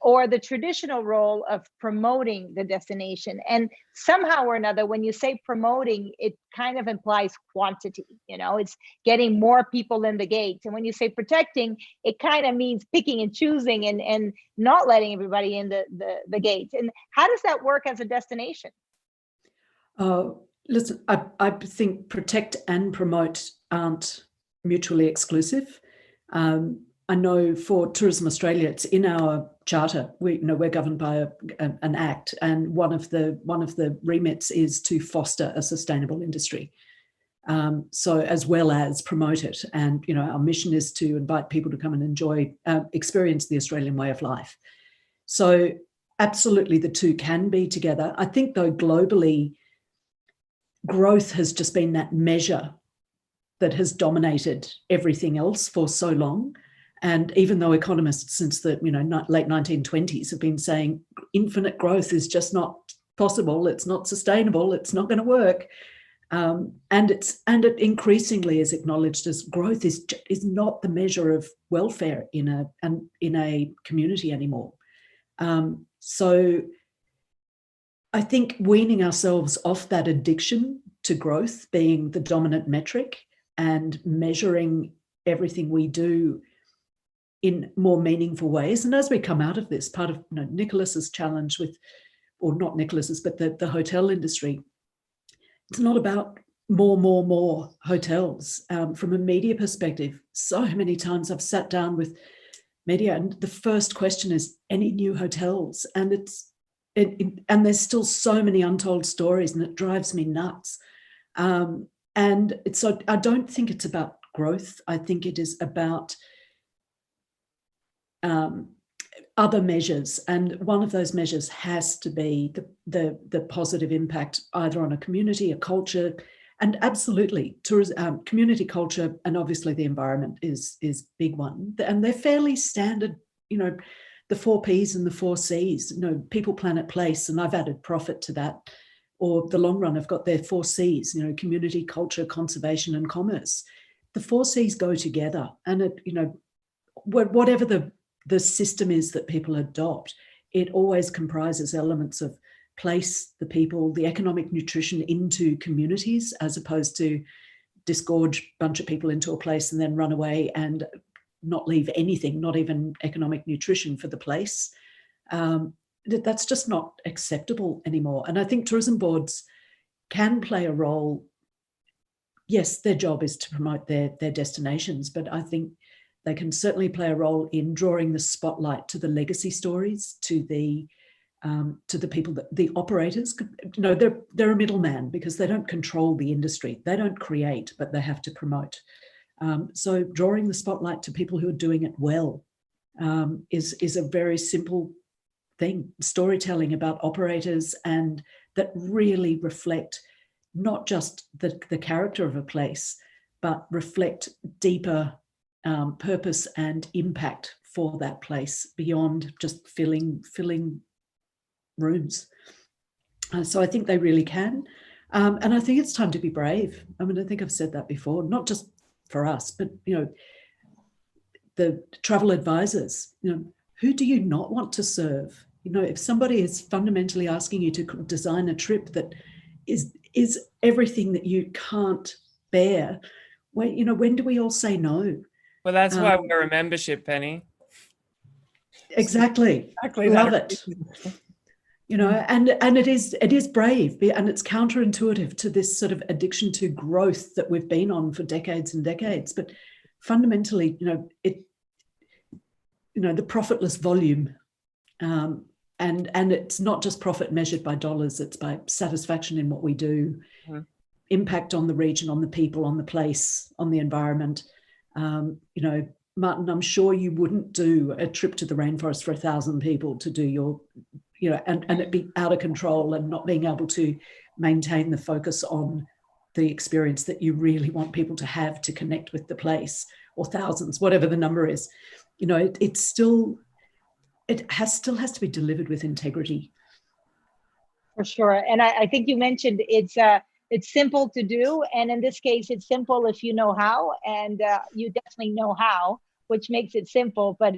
or the traditional role of promoting the destination? And somehow or another, when you say promoting, it kind of implies quantity, you know, it's getting more people in the gate. And when you say protecting, it kind of means picking and choosing and not letting everybody in the gate. And how does that work as a destination? Listen, I think protect and promote aren't mutually exclusive. I know for Tourism Australia, it's in our charter. We're governed by an act, and one of the remits is to foster a sustainable industry. So as well as promote it. And, our mission is to invite people to come and enjoy, experience the Australian way of life. So absolutely the two can be together. I think though globally, growth has just been that measure that has dominated everything else for so long. And even though economists since the late 1920s have been saying infinite growth is just not possible, it's not sustainable, it's not going to work, and it increasingly is acknowledged as growth is not the measure of welfare in a community anymore. So I think weaning ourselves off that addiction to growth being the dominant metric and measuring everything we do in more meaningful ways. And as we come out of this, part of Nicholas's challenge with, or not Nicholas's, but the hotel industry, it's not about more hotels. From a media perspective, so many times I've sat down with media and the first question is, any new hotels? And and there's still so many untold stories and it drives me nuts. And so I don't think it's about growth. I think it is about other measures, and one of those measures has to be the positive impact either on a community, a culture, and absolutely tourism, community culture, and obviously the environment is big one. And they're fairly standard, the 4 Ps and the 4 Cs, people, planet, place, and I've added profit to that. Or the long run, I've got their 4 Cs, community, culture, conservation, and commerce. The 4 Cs go together, and whatever the system is that people adopt, it always comprises elements of place, the people, the economic nutrition into communities, as opposed to disgorge a bunch of people into a place and then run away and not leave anything, not even economic nutrition for the place. That's just not acceptable anymore. And I think tourism boards can play a role. Yes, their job is to promote their destinations, but I think they can certainly play a role in drawing the spotlight to the legacy stories, to the people, the operators. They're a middleman because they don't control the industry. They don't create, but they have to promote. So drawing the spotlight to people who are doing it well is a very simple thing. Storytelling about operators and that really reflect not just the character of a place, but reflect deeper purpose and impact for that place beyond just filling rooms. So I think they really can. And I think it's time to be brave. I mean, I think I've said that before, not just for us, but, the travel advisors, who do you not want to serve? If somebody is fundamentally asking you to design a trip that is everything that you can't bear, when do we all say no? Well, that's why we're a membership, Penny. Exactly. Love it. And it is brave, and it's counterintuitive to this sort of addiction to growth that we've been on for decades and decades. But fundamentally, the profitless volume, and it's not just profit measured by dollars, it's by satisfaction in what we do, impact on the region, on the people, on the place, on the environment. Martin, I'm sure you wouldn't do a trip to the rainforest for 1,000 people to do your, and it be out of control and not being able to maintain the focus on the experience that you really want people to have to connect with the place, or thousands, whatever the number is. It still has to be delivered with integrity. For sure. And I think you mentioned it's simple to do. And in this case, it's simple if you know how, and you definitely know how, which makes it simple. But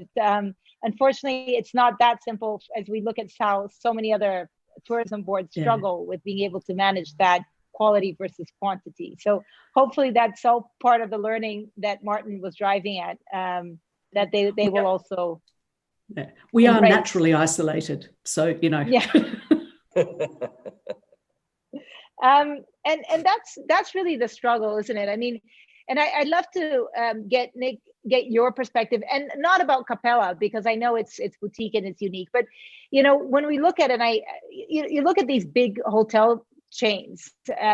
unfortunately, it's not that simple as we look at how so many other tourism boards struggle with being able to manage that quality versus quantity. So hopefully that's all part of the learning that Martin was driving at, that they will also. Yeah. We embrace. Are naturally isolated. So, Yeah. And that's really the struggle, isn't it? I mean, and I'd love to get your perspective, and not about Capella, because I know it's boutique and it's unique, but when we look at it, you look at these big hotel chains,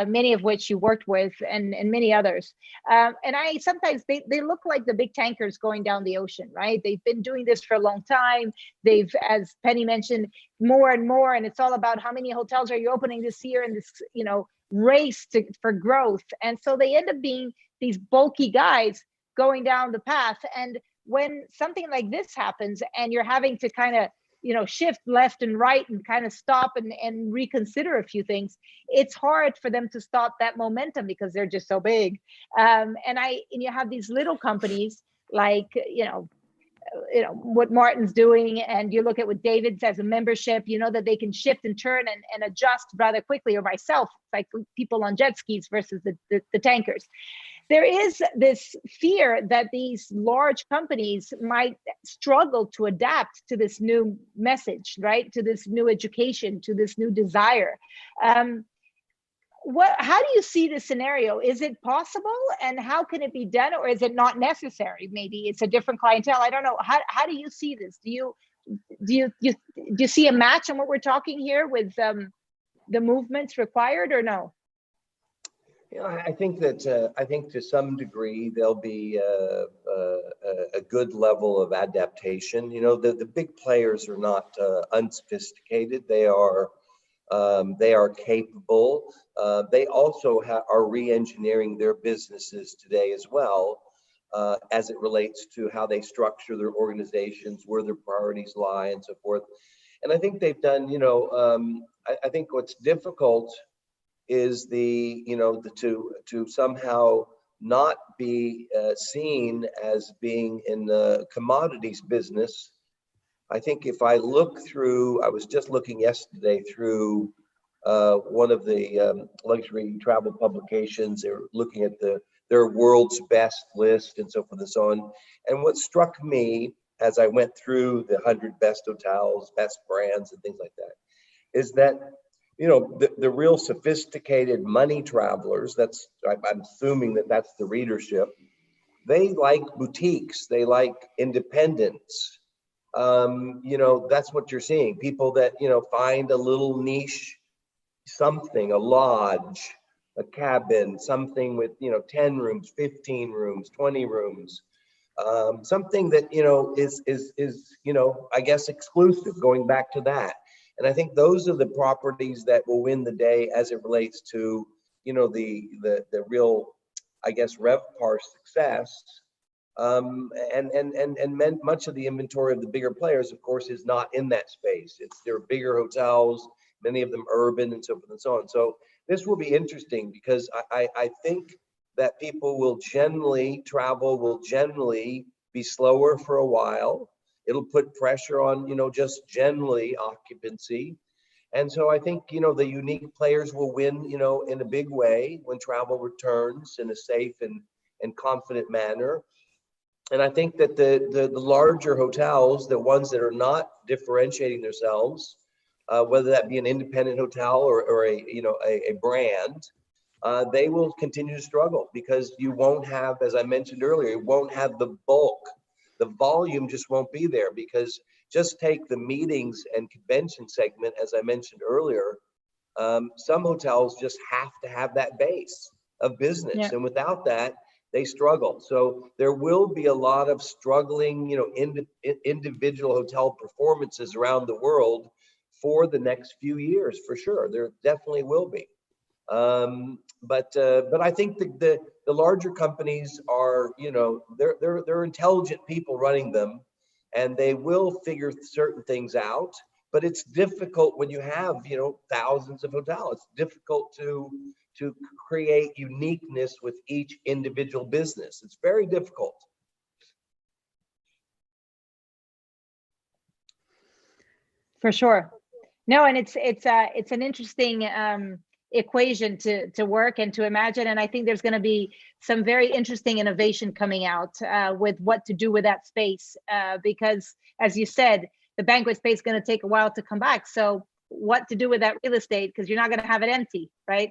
many of which you worked with, and many others. And I sometimes they look like the big tankers going down the ocean, right? They've been doing this for a long time. They've, as Penny mentioned, more and more, and it's all about how many hotels are you opening this year in this, race for growth. And so they end up being these bulky guys going down the path. And when something like this happens and you're having to kind of shift left and right and kind of stop and reconsider a few things, it's hard for them to stop that momentum because they're just so big. And you have these little companies like, what Martin's doing, and you look at what David's as a membership, that they can shift and turn and adjust rather quickly, or myself, like people on jet skis versus the tankers. There is this fear that these large companies might struggle to adapt to this new message, right? To this new education, to this new desire. How do you see the scenario? Is it possible, and how can it be done, or is it not necessary? Maybe it's a different clientele. I don't know. How do you see this? Do you see a match on what we're talking here with the movements required, or no? I think that I think to some degree there'll be a good level of adaptation. The big players are not unsophisticated. They are capable. They also are re-engineering their businesses today as well, as it relates to how they structure their organizations, where their priorities lie, and so forth. And I think they've done. I think what's difficult is to somehow not be seen as being in the commodities business. I think if I look through, I was just looking yesterday through one of the luxury travel publications. They were looking at their world's best list and so forth and so on. And what struck me as I went through the 100 best hotels, best brands, and things like that, is that the real sophisticated money travelers, I'm assuming that's the readership, they like boutiques, they like independence. That's what you're seeing. People that, find a little niche, something, a lodge, a cabin, something with, 10 rooms, 15 rooms, 20 rooms, something that, is, I guess exclusive, going back to that. And I think those are the properties that will win the day as it relates to, the real, I guess, RevPAR success. And much of the inventory of the bigger players, of course, is not in that space. They're bigger hotels, many of them urban, and so forth and so on. So this will be interesting because I think that people will travel will generally be slower for a while. It'll put pressure on, just generally occupancy. And so I think, the unique players will win, in a big way when travel returns in a safe and confident manner. And I think that the larger hotels, the ones that are not differentiating themselves, whether that be an independent hotel or a brand, they will continue to struggle because you won't have, as I mentioned earlier, you won't have the bulk. The volume just won't be there because just take the meetings and convention segment, as I mentioned earlier, some hotels just have to have that base of business. Yeah. And without that, they struggle. So there will be a lot of struggling, individual hotel performances around the world for the next few years, for sure. There definitely will be. But I think the larger companies are, they're intelligent people running them, and they will figure certain things out. But it's difficult when you have, thousands of hotels. It's difficult to create uniqueness with each individual business. It's very difficult. For sure. No, and it's an interesting equation to work and to imagine. And I think there's going to be some very interesting innovation coming out with what to do with that space. Because as you said, the banquet space is going to take a while to come back. So what to do with that real estate, because you're not going to have it empty, right?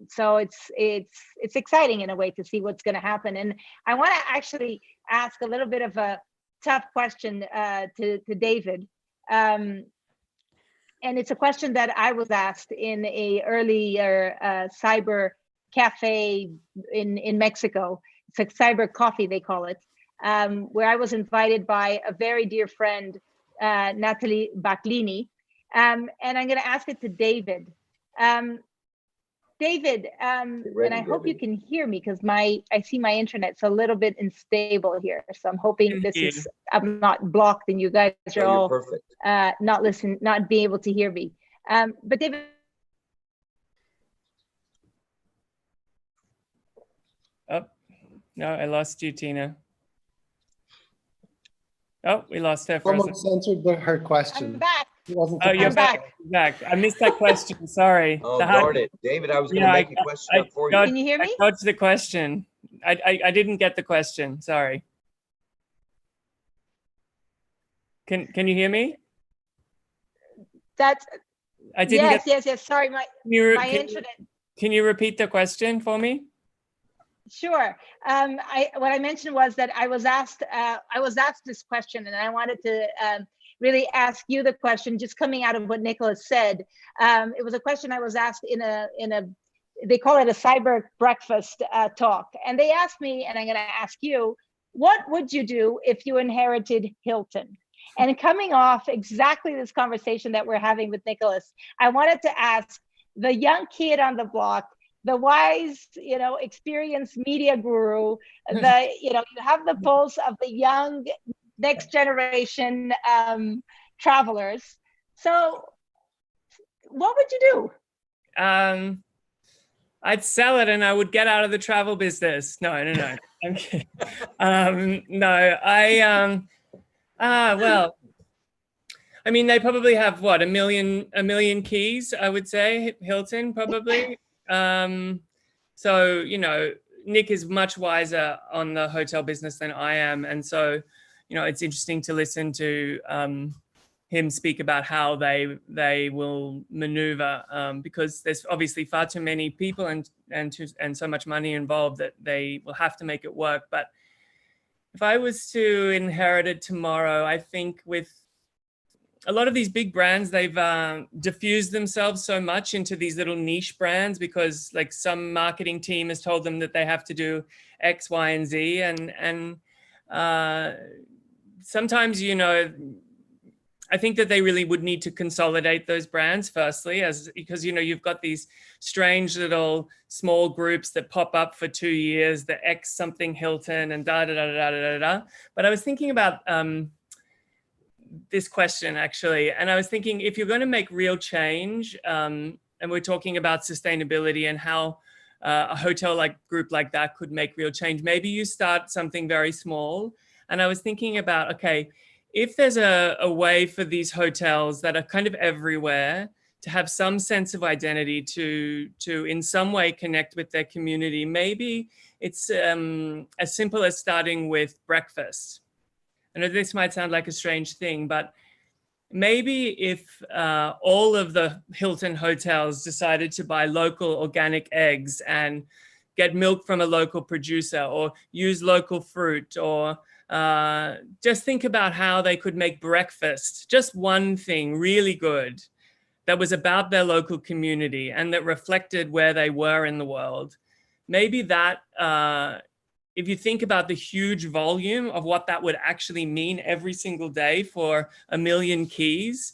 So it's exciting in a way to see what's going to happen. And I want to actually ask a little bit of a tough question to David. And it's a question that I was asked in a earlier cyber cafe in Mexico. It's a cyber coffee, they call it, where I was invited by a very dear friend, Natalie Baclini. And I'm going to ask it to David. David, and I hope you can hear me because I see my internet's a little bit unstable here. So I'm hoping I'm not blocked and you guys are all perfect. Not being able to hear me. But David. Oh, no, I lost you, Tina. Oh, we lost her. Someone censored her question. I'm back. Oh, you're back. I missed that question. Sorry. Oh, darn it. David, I was going to make a question up for you. Can you hear me? I dodged the question. I didn't get the question. Sorry. Can you hear me? That's. I didn't yes. Sorry, my internet. Can you repeat the question for me? Sure. What I mentioned was that I was asked this question, and I wanted to really ask you the question, just coming out of what Nicholas said. It was a question I was asked in a they call it a cyber breakfast talk, and they asked me, and I'm going to ask you, what would you do if you inherited Hilton? And coming off exactly this conversation that we're having with Nicholas, I wanted to ask the young kid on the block, the wise, experienced media guru, you have the pulse of the young next generation travelers. So what would you do? I'd sell it and I would get out of the travel business. No. I'm kidding. Well, I mean, they probably have what, a million keys, I would say, Hilton probably. So, Nick is much wiser on the hotel business than I am. And so, it's interesting to listen to him speak about how they will maneuver because there's obviously far too many people and so much money involved that they will have to make it work. But if I was to inherit it tomorrow, I think with a lot of these big brands, they've diffused themselves so much into these little niche brands because like some marketing team has told them that they have to do X, Y, and Z. And sometimes, I think that they really would need to consolidate those brands firstly, because, you've got these strange little small groups that pop up for 2 years, the X something Hilton and da, da, da, da, da, da, da. But I was thinking about this question actually. And I was thinking if you're going to make real change, and we're talking about sustainability and how a hotel group like that could make real change, maybe you start something very small. And I was thinking about, okay, if there's a way for these hotels that are kind of everywhere to have some sense of identity, to in some way connect with their community, maybe it's as simple as starting with breakfast. I know this might sound like a strange thing, but maybe if all of the Hilton hotels decided to buy local organic eggs and get milk from a local producer or use local fruit, or just think about how they could make breakfast, just one thing really good that was about their local community and that reflected where they were in the world. Maybe that, if you think about the huge volume of what that would actually mean every single day for 1 million keys,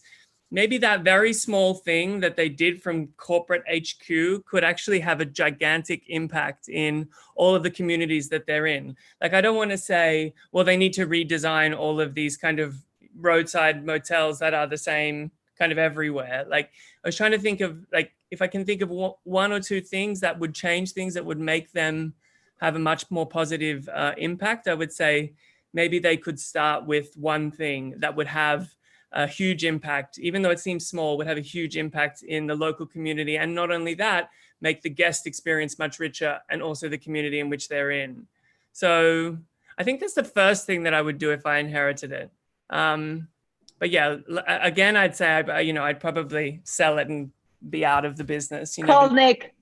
maybe that very small thing that they did from corporate HQ could actually have a gigantic impact in all of the communities that they're in. Like, I don't want to say, well, they need to redesign all of these kind of roadside motels that are the same kind of everywhere. Like, I was trying to think of, like, if I can think of one or two things that would change things that would make them have a much more positive impact, I would say maybe they could start with one thing that would have a huge impact, even though it seems small, would have a huge impact in the local community. And not only that, make the guest experience much richer and also the community in which they're in. So I think that's the first thing that I would do if I inherited it. But yeah, again, I'd say, I'd probably sell it and be out of the business. Call Nick.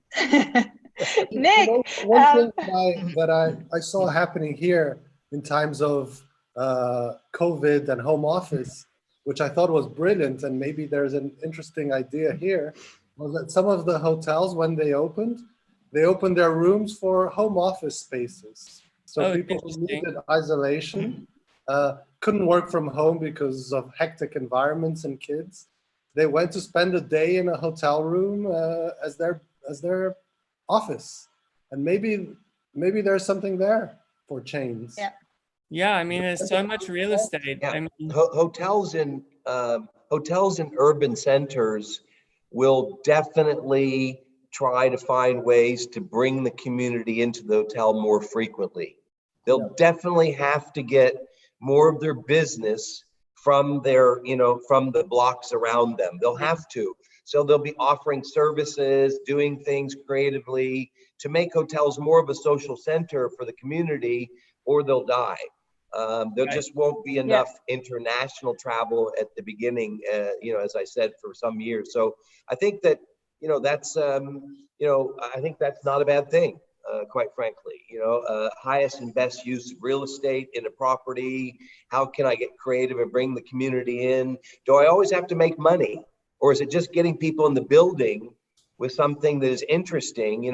Nick. One thing that I saw happening here in times of COVID and home office which I thought was brilliant, and maybe there's an interesting idea here, was that some of the hotels, when they opened their rooms for home office spaces. So people who needed isolation, couldn't work from home because of hectic environments and kids. They went to spend a day in a hotel room as their office. And maybe there's something there for chains. Yeah. Yeah, I mean, there's so much real estate. Yeah. I mean, hotels in urban centers will definitely try to find ways to bring the community into the hotel more frequently. They'll definitely have to get more of their business from from the blocks around them. They'll have to. So they'll be offering services, doing things creatively to make hotels more of a social center for the community, or they'll die. There just won't be enough international travel at the beginning, as I said, for some years. So I think that, that's, I think that's not a bad thing, quite frankly. Highest and best use of real estate in a property. How can I get creative and bring the community in? Do I always have to make money? Or is it just getting people in the building with something that is interesting?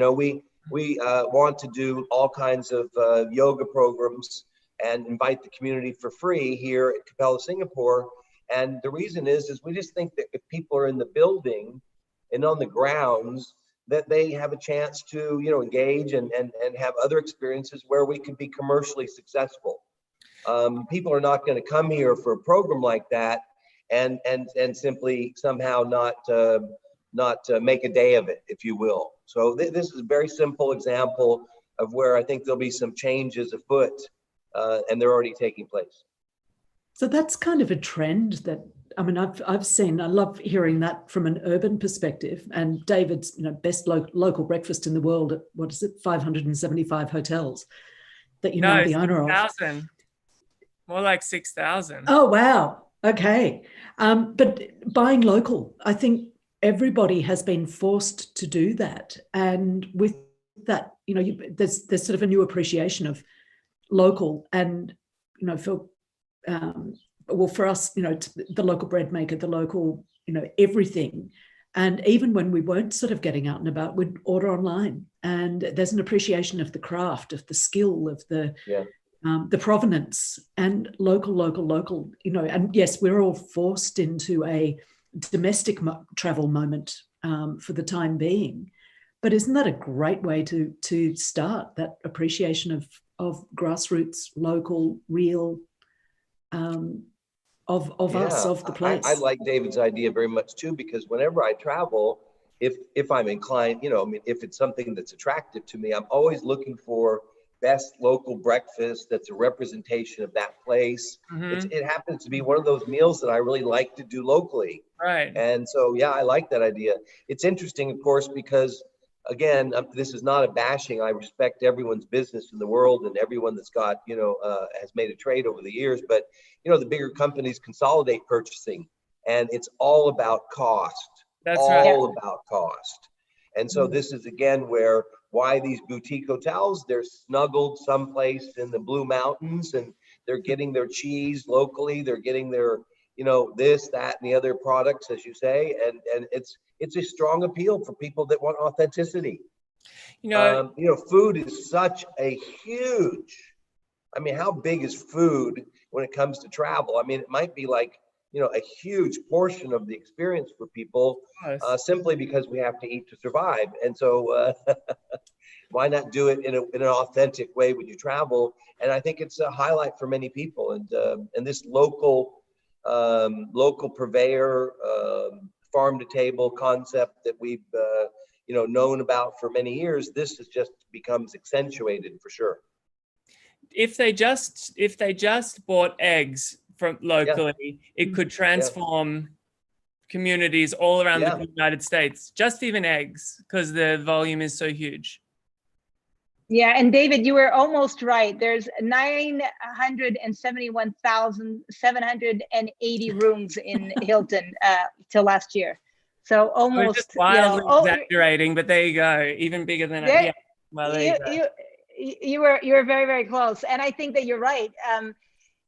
We want to do all kinds of yoga programs and invite the community for free here at Capella, Singapore. And the reason is we just think that if people are in the building and on the grounds, that they have a chance to, engage and have other experiences where we can be commercially successful. People are not going to come here for a program like that and simply somehow not make a day of it, if you will. So this is a very simple example of where I think there'll be some changes afoot, and they're already taking place. So that's kind of a trend that, I've seen. I love hearing that from an urban perspective. And David's, best local breakfast in the world at, 575 hotels that you know the owner of. 6,000. More like 6,000. Oh, wow. Okay. But buying local, I think everybody has been forced to do that. And with that, there's sort of a new appreciation of local and, for us, the local bread maker, the local, everything. And even when we weren't sort of getting out and about, we'd order online. And there's an appreciation of the craft, of the skill, of the provenance, and local, and yes, we're all forced into a domestic travel moment for the time being. But isn't that a great way to start that appreciation of grassroots, local, real, of us, of the place? I like David's idea very much too, because whenever I travel, if I'm inclined, if it's something that's attractive to me, I'm always looking for best local breakfast that's a representation of that place. Mm-hmm. It happens to be one of those meals that I really like to do locally. Right. And so, I like that idea. It's interesting, of course, because again, this is not a bashing. I respect everyone's business in the world and everyone that's got, has made a trade over the years. But, the bigger companies consolidate purchasing, and it's all about cost. That's all about cost. And so this is, again, why these boutique hotels, they're snuggled someplace in the Blue Mountains, and they're getting their cheese locally. They're getting their, this, that, and the other products, as you say. And it's a strong appeal for people that want authenticity. Food is such a huge, how big is food when it comes to travel? It might be like, a huge portion of the experience for people, simply because we have to eat to survive. And so why not do it in an authentic way when you travel? And I think it's a highlight for many people. And this local purveyor, farm to table concept that we've known about for many years, this has just becomes accentuated for sure. If they just bought eggs from locally, it could transform communities all around the United States. Just even eggs, because the volume is so huge. Yeah, and David, you were almost right. There's 971,780 rooms in Hilton till last year. So almost, just wildly exaggerating, but there you go, even bigger than there, well, there you were very, very close. And I think that you're right.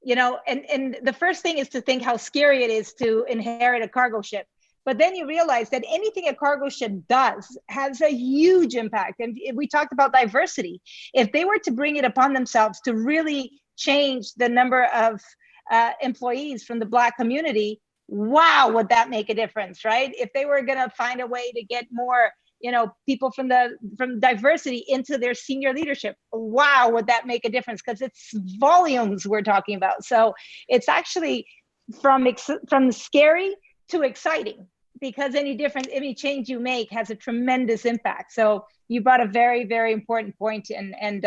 and the first thing is to think how scary it is to inherit a cargo ship. But then you realize that anything a cargo ship does has a huge impact. And we talked about diversity. If they were to bring it upon themselves to really change the number of employees from the Black community, wow, would that make a difference, right? If they were going to find a way to get more, people from diversity into their senior leadership, wow, would that make a difference? Because it's volumes we're talking about. So it's actually from scary to exciting, because any change you make has a tremendous impact. So you brought a very, very important point and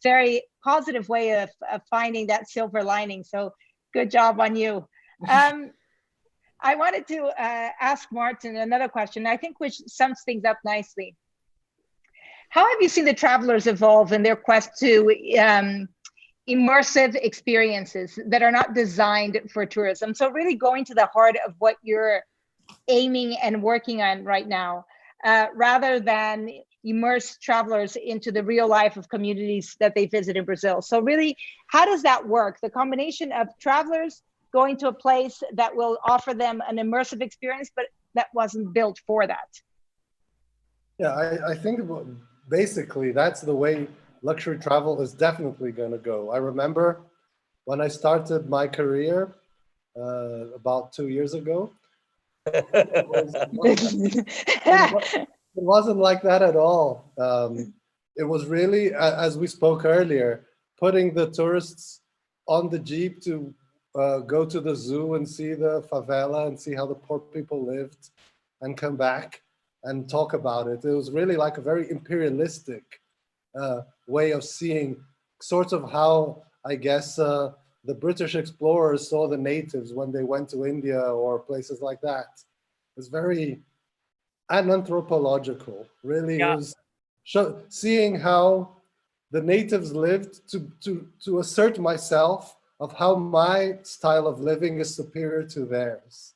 very positive way of finding that silver lining. So good job on you. I wanted to ask Martin another question, I think, which sums things up nicely. How have you seen the travelers evolve in their quest to immersive experiences that are not designed for tourism? So really going to the heart of what you're aiming and working on right now, rather than immerse travelers into the real life of communities that they visit in Brazil. So really, how does that work? The combination of travelers going to a place that will offer them an immersive experience, but that wasn't built for that. Yeah, I think basically that's the way luxury travel is definitely going to go. I remember when I started my career about 2 years ago, it wasn't like that at all. It was really, as we spoke earlier, putting the tourists on the Jeep to go to the zoo and see the favela and see how the poor people lived and come back and talk about it. It was really like a very imperialistic way of seeing sort of how, I guess, the British explorers saw the natives when they went to India or places like that. It's very anthropological, really. Yeah. It was seeing how the natives lived to assert myself of how my style of living is superior to theirs.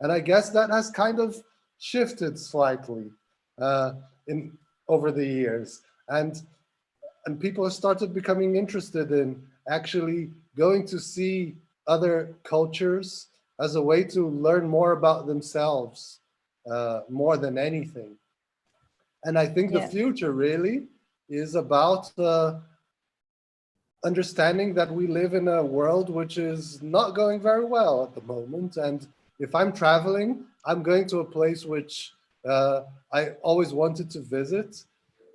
And I guess that has kind of shifted slightly over the years. And people have started becoming interested in actually going to see other cultures as a way to learn more about themselves, more than anything. And I think the future really is about understanding that we live in a world which is not going very well at the moment. And if I'm traveling, I'm going to a place which I always wanted to visit.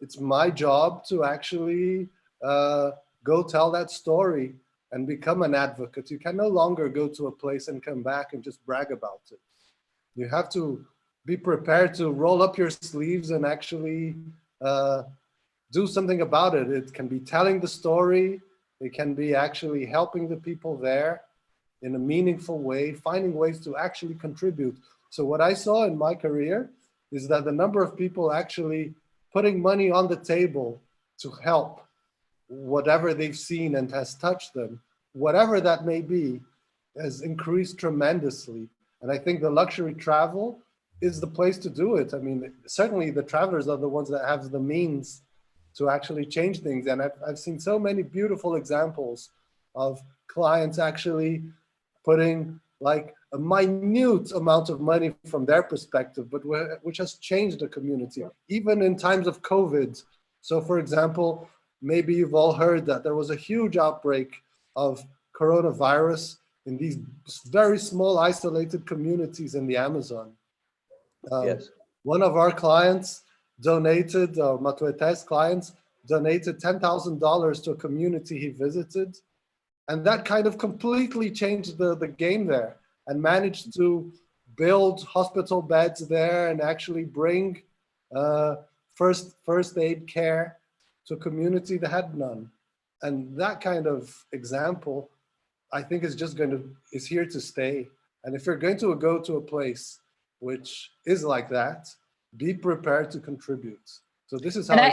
It's my job to actually go tell that story and become an advocate. You can no longer go to a place and come back and just brag about it. You have to be prepared to roll up your sleeves and actually do something about it. It can be telling the story. It can be actually helping the people there in a meaningful way, finding ways to actually contribute. So what I saw in my career is that the number of people actually putting money on the table to help whatever they've seen and has touched them, whatever that may be, has increased tremendously. And I think the luxury travel is the place to do it. I mean, certainly the travelers are the ones that have the means to actually change things. And I've seen so many beautiful examples of clients actually putting like a minute amount of money from their perspective, but which has changed the community, even in times of COVID. So for example, maybe you've all heard that there was a huge outbreak of coronavirus in these very small isolated communities in the Amazon. Yes. One of our clients donated, Matueté's clients donated $10,000 to a community he visited. And that kind of completely changed the game there and managed to build hospital beds there and actually bring first aid care to a community that had none. And that kind of example, I think is here to stay. And if you're going to go to a place which is like that, be prepared to contribute. So this is how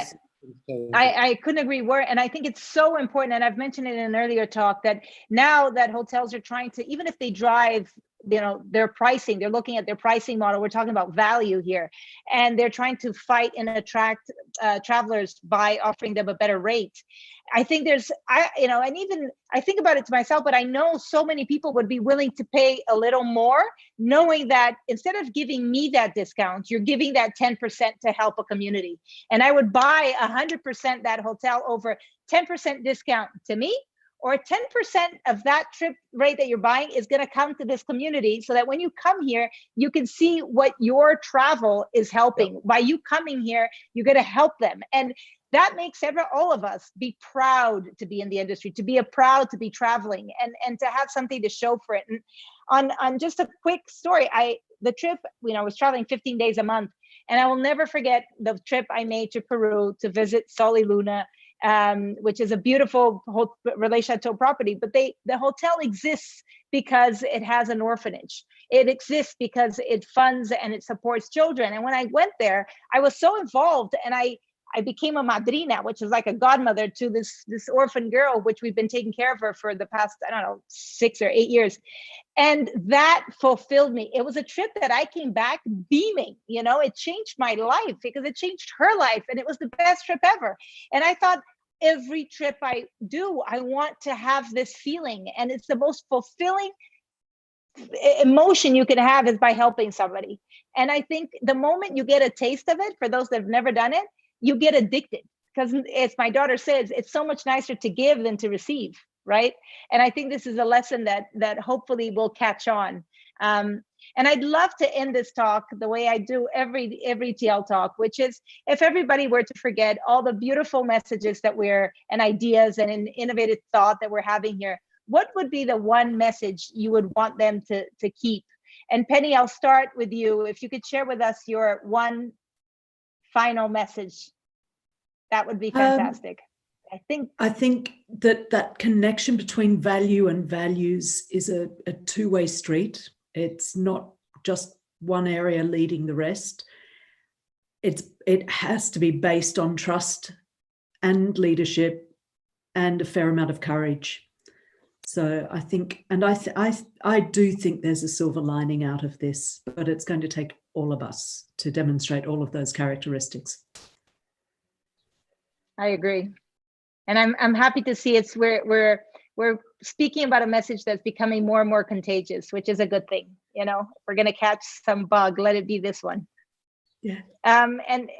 I couldn't agree more. And I think it's so important. And I've mentioned it in an earlier talk that now that hotels are trying to, even if they drive their pricing. They're looking at their pricing model. We're talking about value here, and they're trying to fight and attract travelers by offering them a better rate. I think and even I think about it to myself, but I know so many people would be willing to pay a little more, knowing that instead of giving me that discount, you're giving that 10% to help a community. And I would buy 100% that hotel over 10% discount to me, or 10% of that trip rate that you're buying is going to come to this community, so that when you come here, you can see what your travel is helping. By you coming here, you're going to help them. And that makes all of us be proud to be in the industry, to be proud to be traveling, and to have something to show for it. And on just a quick story, the trip, I was traveling 15 days a month, and I will never forget the trip I made to Peru to visit Sol y Luna, which is a beautiful Relais Chateau property. But the hotel exists because it has an orphanage. It exists because it funds and it supports children. And when I went there, I was so involved, and I became a madrina, which is like a godmother to this orphan girl, which we've been taking care of her for the past, 6 or 8 years. And that fulfilled me. It was a trip that I came back beaming. It changed my life because it changed her life, and it was the best trip ever. And I thought, every trip I do, I want to have this feeling, and it's the most fulfilling emotion you can have is by helping somebody. And I think the moment you get a taste of it, for those that have never done it, you get addicted, because as my daughter says, it's so much nicer to give than to receive, right? And I think this is a lesson that hopefully will catch on. And I'd love to end this talk the way I do every TL talk, which is, if everybody were to forget all the beautiful messages and ideas and innovative thought that we're having here, what would be the one message you would want them to keep? And Penny, I'll start with you. If you could share with us your one final message, that would be fantastic. I think that connection between value and values is a two-way street. It's not just one area leading the rest. It has to be based on trust and leadership and a fair amount of courage. So I think, and I do think there's a silver lining out of this, but it's going to take all of us to demonstrate all of those characteristics. I agree. And I'm happy to see we're speaking about a message that's becoming more and more contagious, which is a good thing. If we're going to catch some bug, let it be this one. Yeah. And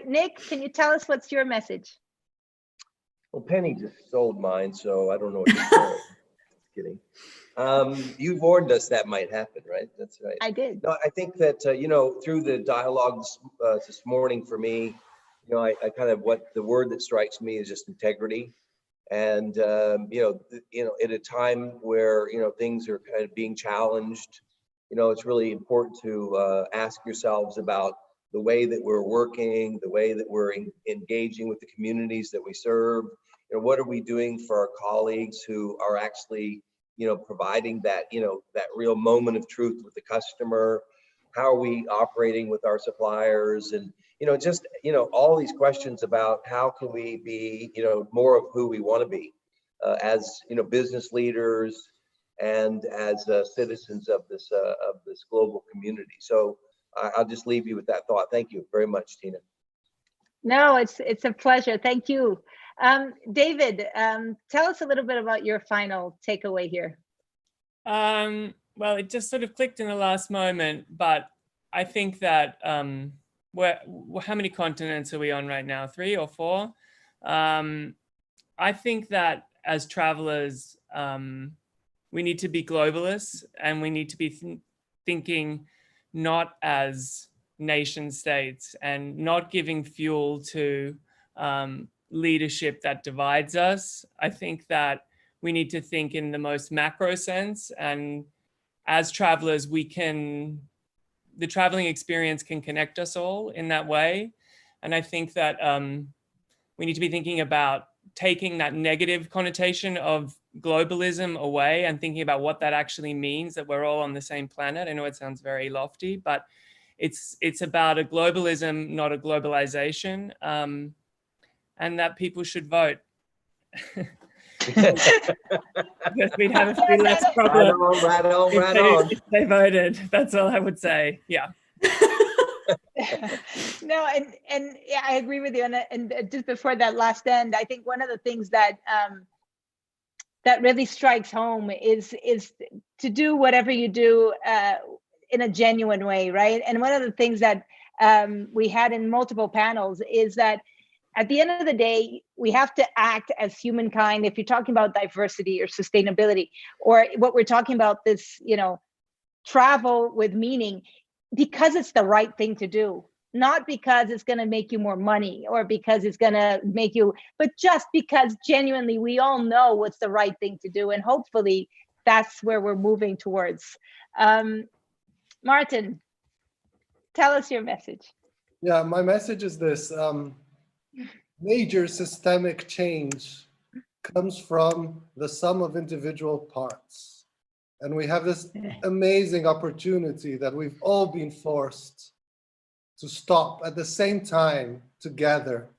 Nick, can you tell us what's your message? Well, Penny just sold mine, so I don't know what to say. Just kidding. You warned us that might happen, right? That's right. I did. No, I think that, through the dialogue this morning for me, I kind of, what the word that strikes me is just integrity. And, at a time where, things are kind of being challenged, it's really important to ask yourselves about the way that we're working, the way that we're engaging with the communities that we serve. What are we doing for our colleagues who are actually, providing that, that real moment of truth with the customer? How are we operating with our suppliers? And, all these questions about how can we be, more of who we want to be as, business leaders and as citizens of this global community. So I'll just leave you with that thought. Thank you very much, Tina. No, it's a pleasure. Thank you. David, tell us a little bit about your final takeaway here. Well, it just sort of clicked in the last moment, but I think that how many continents are we on right now? 3 or 4? I think that as travelers, we need to be globalists, and we need to be thinking not as nation states and not giving fuel to leadership that divides us. I think that we need to think in the most macro sense, and as travelers, the traveling experience can connect us all in that way. And I think that we need to be thinking about taking that negative connotation of globalism away and thinking about what that actually means, that we're all on the same planet. I know it sounds very lofty, but it's about a globalism, not a globalization, and that people should vote. Because we'd have a few less Right problems on, right on, right on. if they voted. That's all I would say. Yeah. No, and yeah, I agree with you. And just before that last end, I think one of the things that that really strikes home is to do whatever you do in a genuine way, right? And one of the things that we had in multiple panels is that at the end of the day, we have to act as humankind. If you're talking about diversity or sustainability, or what we're talking about, this, travel with meaning, because it's the right thing to do, not because it's going to make you more money or because it's going to make you, but just because genuinely we all know what's the right thing to do. And hopefully that's where we're moving towards. Martin, tell us your message. Yeah, my message is this. Major systemic change comes from the sum of individual parts. And we have this amazing opportunity that we've all been forced to stop at the same time together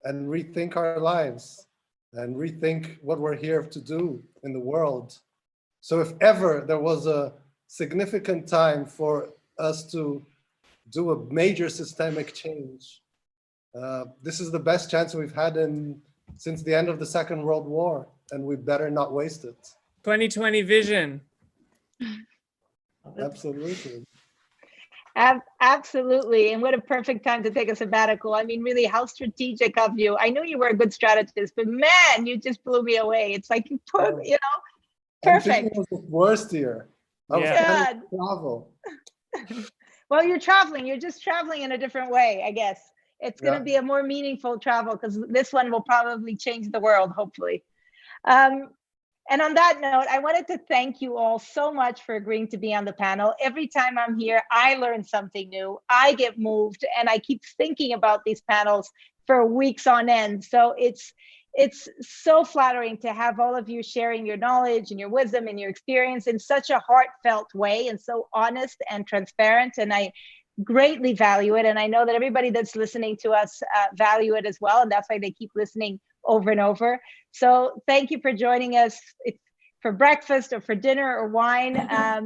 and rethink our lives and rethink what we're here to do in the world. So if ever there was a significant time for us to do a major systemic change, this is the best chance we've had since the end of the Second World War, and we better not waste it. 2020 vision. Absolutely. Absolutely. And what a perfect time to take a sabbatical. I mean, really, how strategic of you. I knew you were a good strategist, but man, you just blew me away. It's like, perfect. It was the worst year. I was planning to travel. Well, you're traveling. You're just traveling in a different way, I guess. It's going to be a more meaningful travel because this one will probably change the world, hopefully. And on that note, I wanted to thank you all so much for agreeing to be on the panel. Every time I'm here, I learn something new. I get moved, and I keep thinking about these panels for weeks on end. So it's so flattering to have all of you sharing your knowledge and your wisdom and your experience in such a heartfelt way and so honest and transparent. And I greatly value it. And I know that everybody that's listening to us value it as well. And that's why they keep listening over and over. So thank you for joining us for breakfast or for dinner or wine.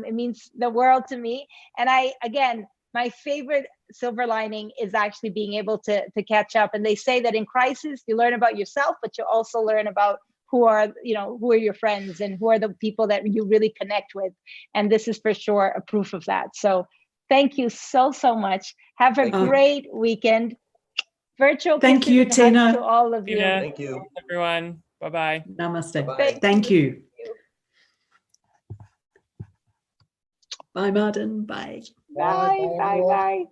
It means the world to me. And again, my favorite silver lining is actually being able to catch up. And they say that in crisis, you learn about yourself, but you also learn about who are your friends and who are the people that you really connect with. And this is for sure a proof of that. So thank you so much. Have a great weekend. Virtual thank you, Tina, to all of you. Thank you, everyone. Bye-bye. Namaste. Bye-bye. Thank you. Bye, Martin. Bye. Bye.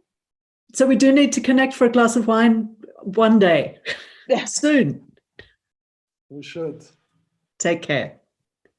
So we do need to connect for a glass of wine one day soon. We should. Take care.